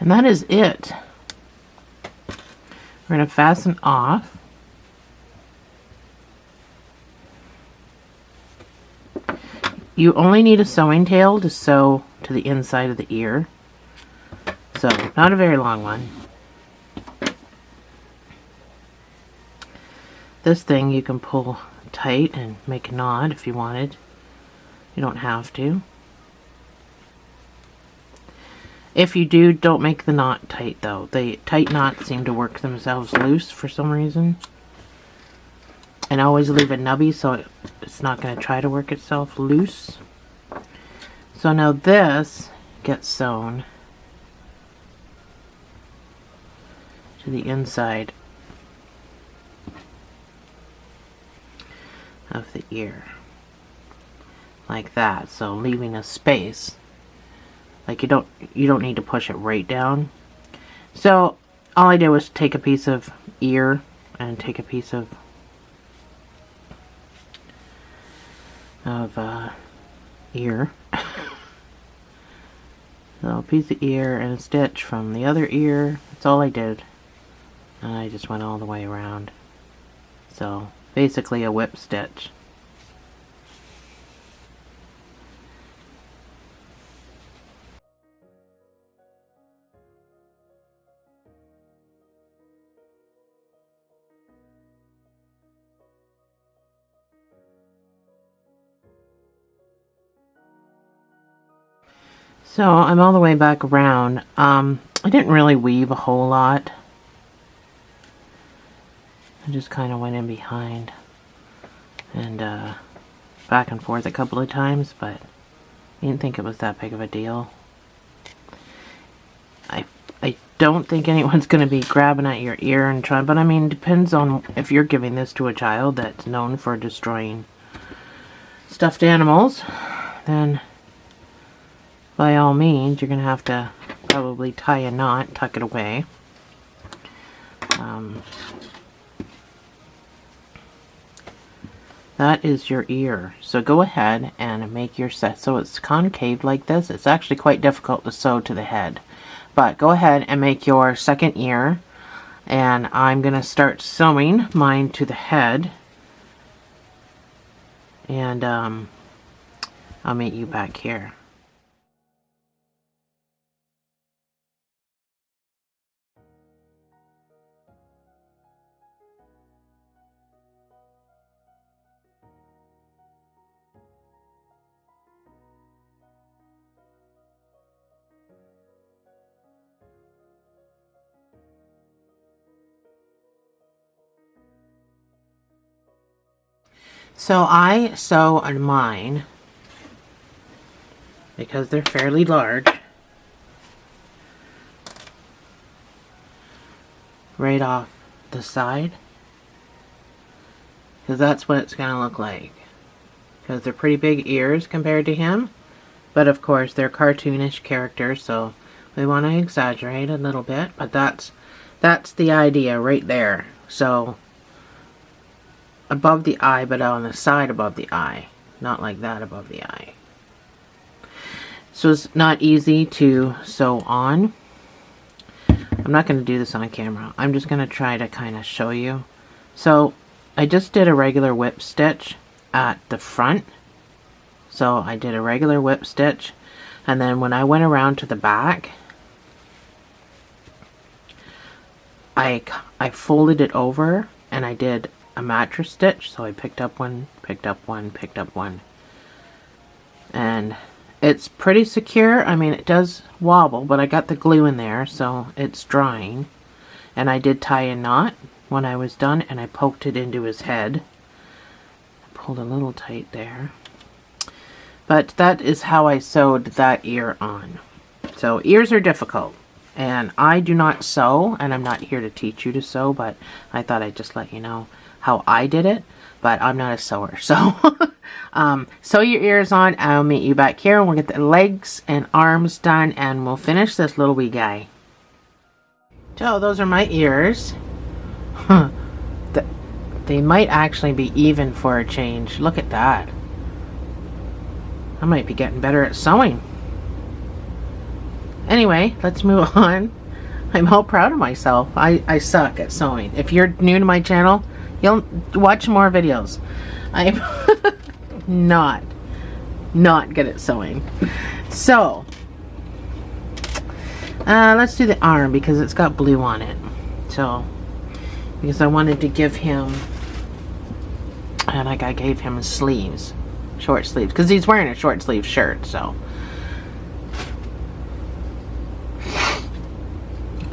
And that is it. We're going to fasten off. You only need a sewing tail to sew to the inside of the ear. So, not a very long one. This thing you can pull tight and make a knot if you wanted. You don't have to. If you do, don't make the knot tight though. The tight knots seem to work themselves loose for some reason. And always leave a nubby so it's not going to try to work itself loose. So now this gets sewn to the inside of the ear. Like that. So leaving a space. Like you don't need to push it right down. So all I did was take a piece of ear and take a piece of ear. So a piece of ear and a stitch from the other ear. That's all I did. And I just went all the way around. So basically a whip stitch. So I'm all the way back around. I didn't really weave a whole lot. I just kind of went in behind and back and forth a couple of times, but I didn't think it was that big of a deal. I don't think anyone's going to be grabbing at your ear and trying, but I mean, depends on if you're giving this to a child that's known for destroying stuffed animals, then by all means, you're going to have to probably tie a knot, tuck it away. That is your ear. So go ahead and make your set. So it's concave like this. It's actually quite difficult to sew to the head. But go ahead and make your second ear. And I'm going to start sewing mine to the head. And I'll meet you back here. So I sew on mine, because they're fairly large, right off the side, because that's what it's going to look like, because they're pretty big ears compared to him, but of course they're cartoonish characters, so we want to exaggerate a little bit, but that's the idea right there. So above the eye, but on the side above the eye, not like that above the eye. So it's not easy to sew on. I'm not going to do this on camera. I'm just going to try to kind of show you. So I just did a regular whip stitch at the front. So I did a regular whip stitch, and then when I went around to the back, I folded it over and I did a mattress stitch. So I picked up one, picked up one, picked up one, and it's pretty secure. I mean, it does wobble, but I got the glue in there, so it's drying. And I did tie a knot when I was done, and I poked it into his head. I pulled a little tight there. But that is how I sewed that ear on. So ears are difficult, and I do not sew, and I'm not here to teach you to sew, but I thought I'd just let you know how I did it. But I'm not a sewer, so sew your ears on. I'll meet you back here, and we'll get the legs and arms done, and we'll finish this little wee guy. So those are my ears. They might actually be even for a change. Look at that. I might be getting better at sewing. Anyway, let's move on. I'm all proud of myself. I suck at sewing. If you're new to my channel, you'll watch more videos. I'm not good at sewing. So, let's do the arm because it's got blue on it. So, because I wanted to give him, I gave him sleeves, short sleeves, because he's wearing a short sleeve shirt. So,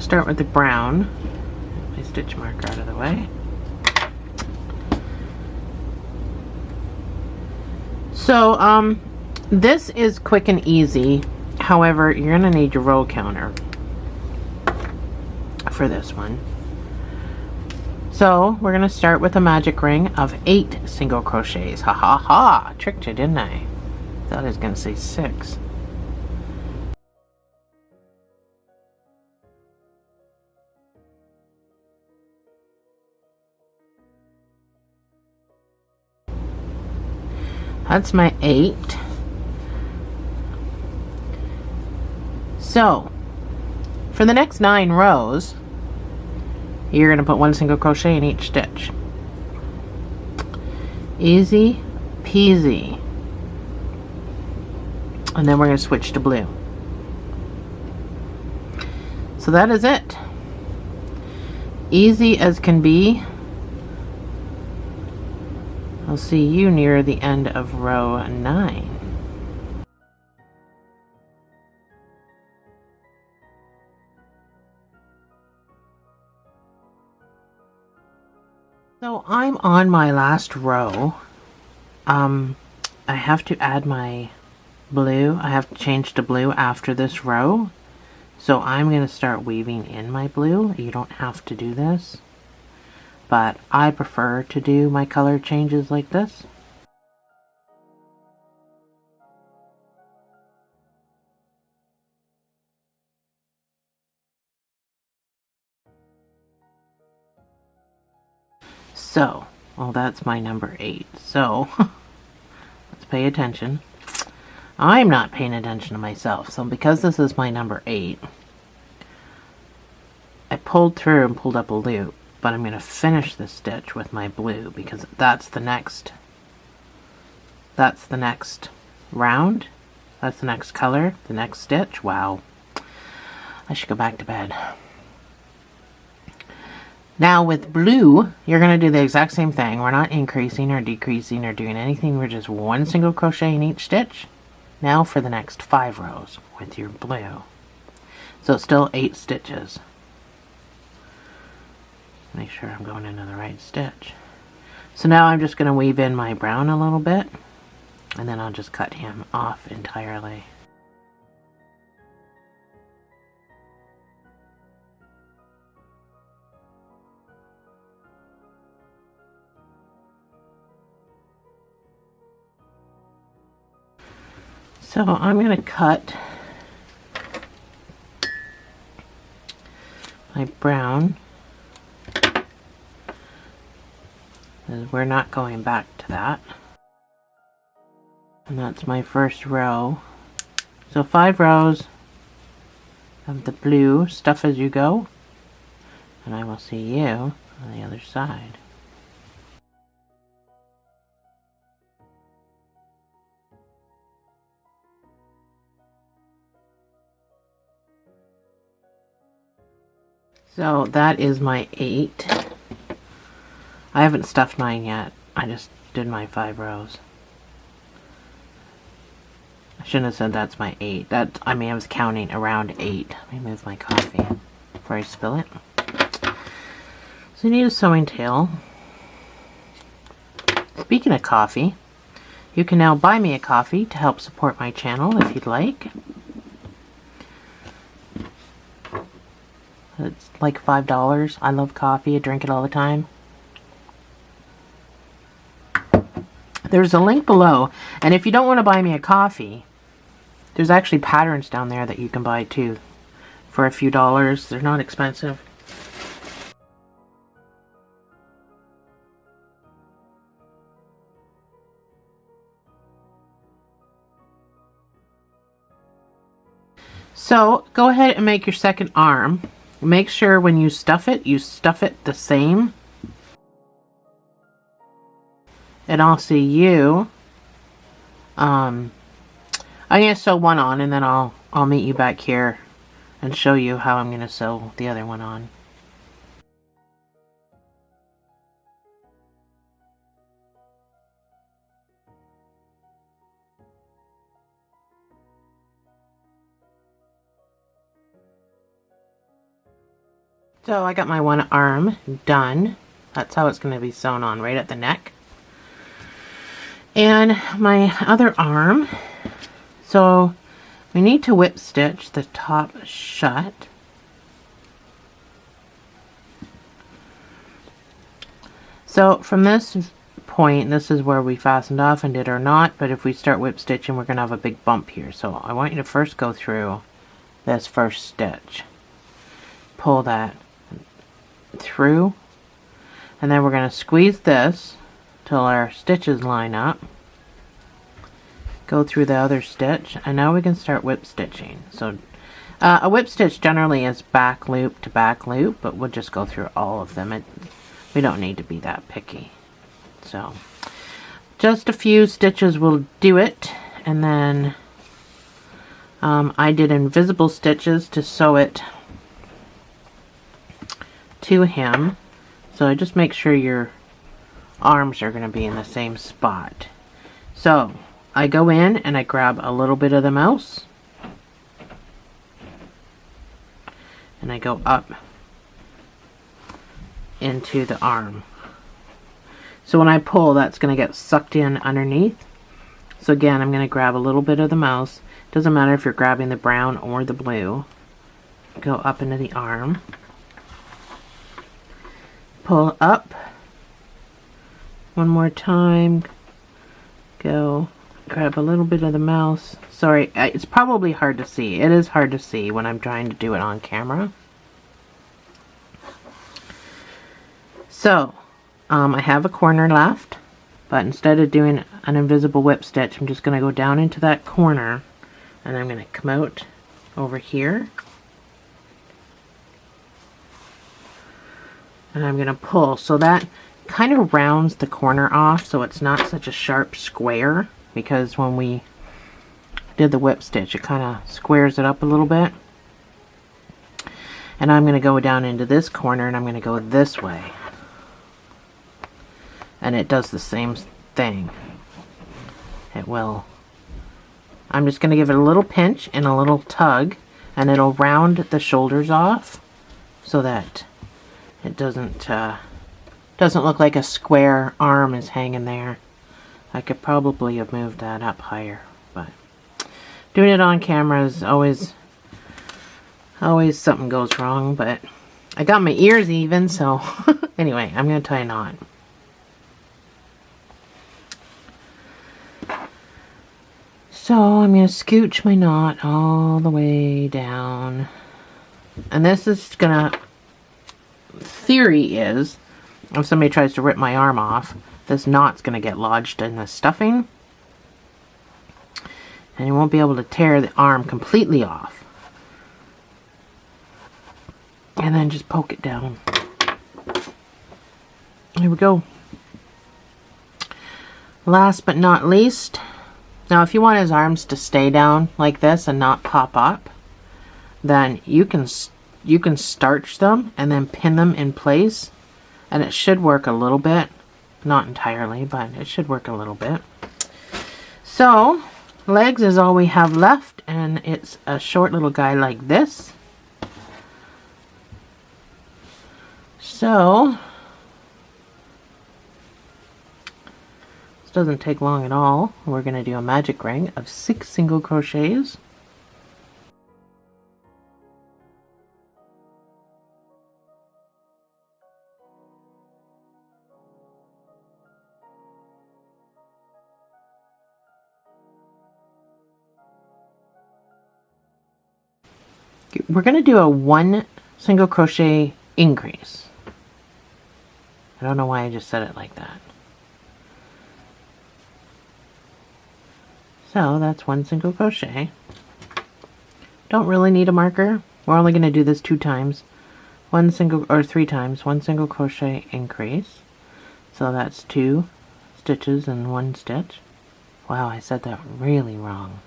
start with the brown. My stitch marker out of the way. So, this is quick and easy. However, you're going to need your row counter for this one. So, we're going to start with a magic ring of 8 single crochets. Ha ha ha! Tricked you, didn't I? Thought I was going to say 6. That's my 8. So, for the next 9 rows, you're going to put 1 single crochet in each stitch. Easy peasy. And then we're going to switch to blue. So that is it. Easy as can be. I'll see you near the end of row 9. So I'm on my last row. I have to add my blue. I have to change to blue after this row. So I'm going to start weaving in my blue. You don't have to do this, but I prefer to do my color changes like this. So, well, that's my number 8. So, let's pay attention. I'm not paying attention to myself. So because this is my number 8, I pulled through and pulled up a loop, but I'm going to finish this stitch with my blue because that's the next round. That's the next color, the next stitch. Wow. I should go back to bed. Now with blue, you're going to do the exact same thing. We're not increasing or decreasing or doing anything. We're just one single crochet in each stitch. Now for the next 5 rows with your blue. So it's still 8 stitches. Make sure I'm going into the right stitch. So now I'm just going to weave in my brown a little bit, and then I'll just cut him off entirely. So I'm going to cut my brown, because we're not going back to that. And that's my first row. So 5 rows of the blue, stuff as you go, and I will see you on the other side. So that is my 8. I haven't stuffed mine yet. I just did my 5 rows. I shouldn't have said that's my 8. I was counting around 8. Let me move my coffee before I spill it. So you need a sewing tail. Speaking of coffee, you can now buy me a coffee to help support my channel if you'd like. It's like $5. I love coffee. I drink it all the time. There's a link below, and if you don't want to buy me a coffee, there's actually patterns down there that you can buy too for a few dollars. They're not expensive. So go ahead and make your second arm. Make sure when you stuff it the same. And I'll see you. I'm going to sew one on, and then I'll meet you back here and show you how I'm going to sew the other one on. So I got my one arm done. That's how it's going to be sewn on, right at the neck. And my other arm, so we need to whip stitch the top shut. So from this point, this is where we fastened off and did our knot, but if we start whip stitching, we're going to have a big bump here. So I want you to first go through this first stitch. Pull that through, and then we're going to squeeze this till our stitches line up. Go through the other stitch, and now we can start whip stitching. So a whip stitch generally is back loop to back loop, but we'll just go through all of them. We don't need to be that picky. So Just a few stitches will do it, and then I did invisible stitches to sew it to him. So just make sure your arms are going to be in the same spot. So I go in and I grab a little bit of the mouse and I go up into the arm. So when I pull, that's going to get sucked in underneath. So again, I'm going to grab a little bit of the mouse. Doesn't matter if you're grabbing the brown or the blue. Go up into the arm. Pull up. One more time. Go grab a little bit of the mouse. Sorry, it's probably hard to see. It is hard to see when I'm trying to do it on camera. So, I have a corner left, but instead of doing an invisible whip stitch, I'm just going to go down into that corner, and I'm going to come out over here, and I'm going to pull. So that kind of rounds the corner off, so it's not such a sharp square, because when we did the whip stitch, it kind of squares it up a little bit. And I'm going to go down into this corner, and I'm going to go this way. And it does the same thing. It will. I'm just going to give it a little pinch and a little tug, and it'll round the shoulders off so that it doesn't look like a square arm is hanging there. I could probably have moved that up higher, but doing it on camera is always something goes wrong. But I got my ears even, so anyway, I'm going to tie a knot. So I'm going to scooch my knot all the way down. And this is going to, theory is, if somebody tries to rip my arm off, this knot's going to get lodged in the stuffing. And you won't be able to tear the arm completely off. And then just poke it down. Here we go. Last but not least, now if you want his arms to stay down like this and not pop up, then you can starch them and then pin them in place, and it should work a little bit. Not entirely, but it should work a little bit. So legs is all we have left, and it's a short little guy like this. So doesn't take long at all. We're going to do a magic ring of 6 single crochets. We're going to do a 1 single crochet increase. I don't know why I just said it like that. So that's 1 single crochet. Don't really need a marker. We're only going to do this 2 times. 3 times. 1 single crochet increase. So that's 2 stitches and 1 stitch. Wow, I said that really wrong.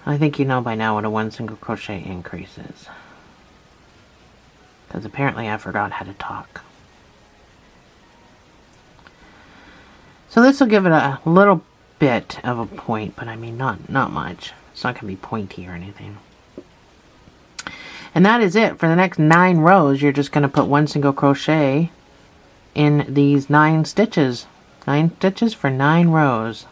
I think you know by now what a 1 single crochet increase is. Because apparently I forgot how to talk. So this will give it a little bit of a point, but I mean not much. It's not going to be pointy or anything. And that is it. For the next 9 rows, you're just going to put 1 single crochet in these 9 stitches. 9 stitches for 9 rows.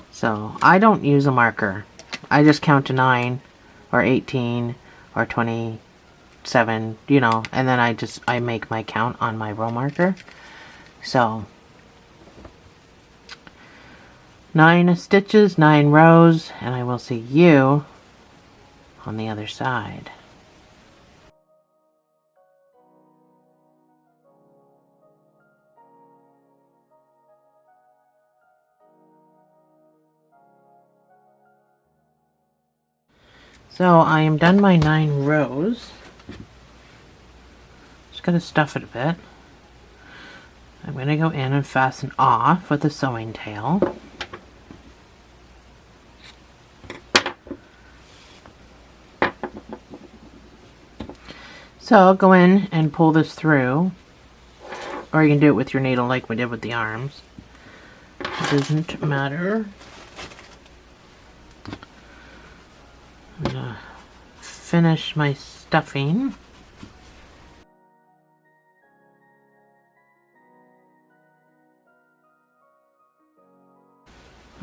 So I don't use a marker. I just count to 9 or 18 or 27, you know, and then I make my count on my row marker. So 9 stitches, 9 rows, and I will see you on the other side. So I am done my 9 rows. Just gotta stuff it a bit. I'm going to go in and fasten off with a sewing tail. So I'll go in and pull this through, or you can do it with your needle like we did with the arms. It doesn't matter. I'm going to finish my stuffing.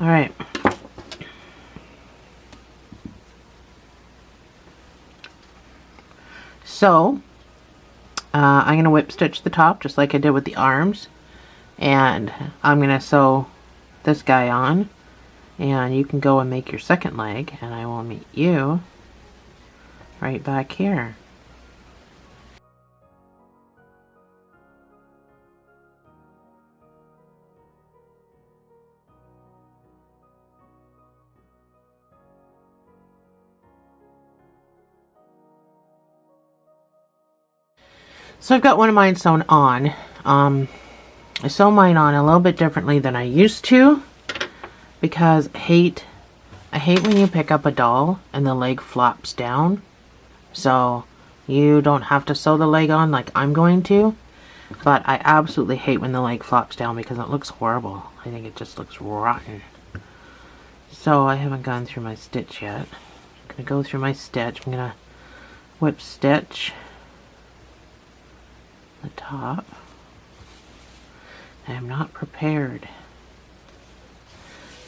Alright. So, I'm going to whip stitch the top just like I did with the arms. And I'm going to sew this guy on. And you can go and make your second leg. And I will meet you right back here. So I've got one of mine sewn on. I sew mine on a little bit differently than I used to because I hate when you pick up a doll and the leg flops down. So you don't have to sew the leg on like I'm going to, but I absolutely hate when the leg flops down because it looks horrible. I think it just looks rotten. So I haven't gone through my stitch yet. I'm going to go through my stitch. I'm going to whip stitch the top. I am not prepared.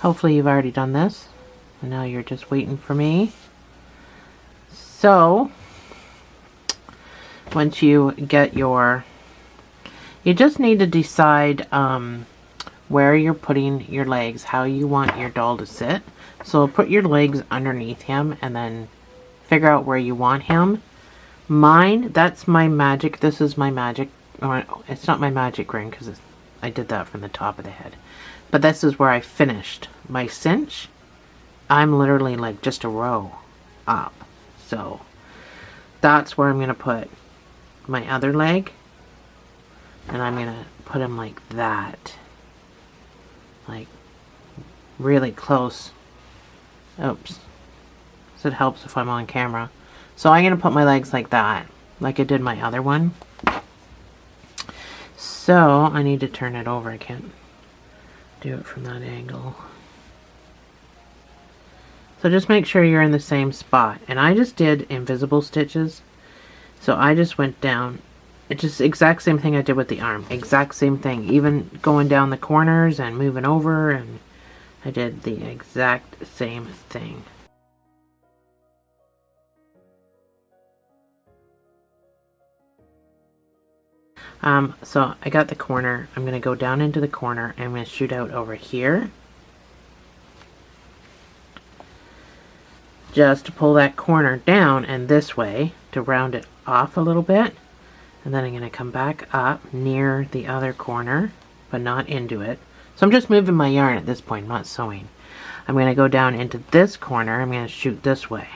Hopefully you've already done this and now you're just waiting for me. So once you get your, you just need to decide where you're putting your legs, how you want your doll to sit. So put your legs underneath him and then figure out where you want him. Mine, that's my magic. This is my magic. It's not my magic ring because I did that from the top of the head. But this is where I finished my cinch. I'm literally like just a row up. So that's where I'm going to put my other leg. And I'm going to put him like that. Like really close. Oops. So it helps if I'm on camera. So I'm going to put my legs like that, like I did my other one. So I need to turn it over. I can't do it from that angle. So just make sure you're in the same spot. And I just did invisible stitches. So I just went down. It's just exact same thing I did with the arm. Exact same thing. Even going down the corners and moving over. And I did the exact same thing. So I got the corner. I'm going to go down into the corner and I'm going to shoot out over here. Just to pull that corner down and this way to round it off a little bit. And then I'm going to come back up near the other corner, but not into it. So I'm just moving my yarn at this point, not sewing. I'm going to go down into this corner. I'm going to shoot this way.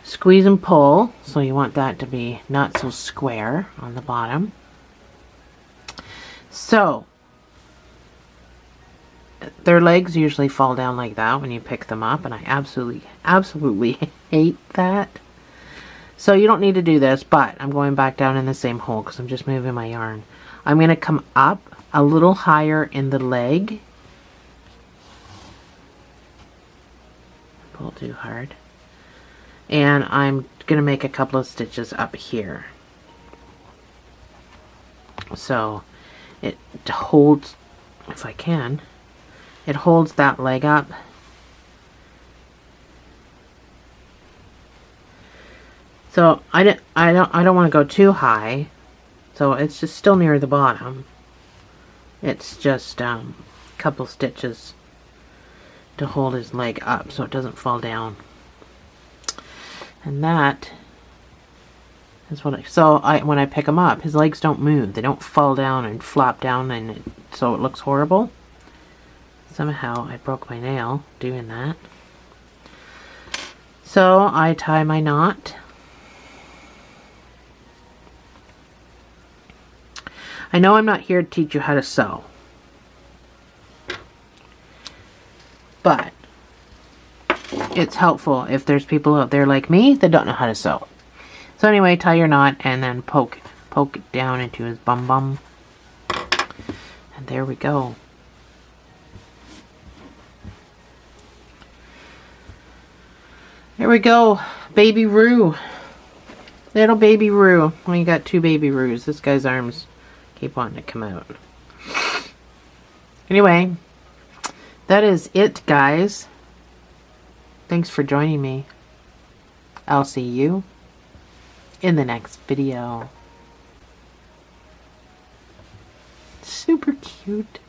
Squeeze and pull, so you want that to be not so square on the bottom. So, their legs usually fall down like that when you pick them up, and I absolutely hate that. So you don't need to do this, but I'm going back down in the same hole because I'm just moving my yarn. I'm going to come up a little higher in the leg. Pull too hard. And I'm going to make a couple of stitches up here. So it holds, if I can, it holds that leg up. So I don't want to go too high. So it's just still near the bottom. It's just a couple stitches to hold his leg up so it doesn't fall down. And that is what when I pick him up, his legs don't move. They don't fall down and flop down, and so it looks horrible. Somehow I broke my nail doing that. So I tie my knot. I know I'm not here to teach you how to sew, but it's helpful if there's people out there like me that don't know how to sew. So anyway, tie your knot and then poke it down into his bum bum. And there we go. There we go. Baby Roo. Little baby Roo. We got 2 baby Roos. This guy's arms keep wanting to come out. Anyway, that is it, guys. Thanks for joining me. I'll see you in the next video. Super cute.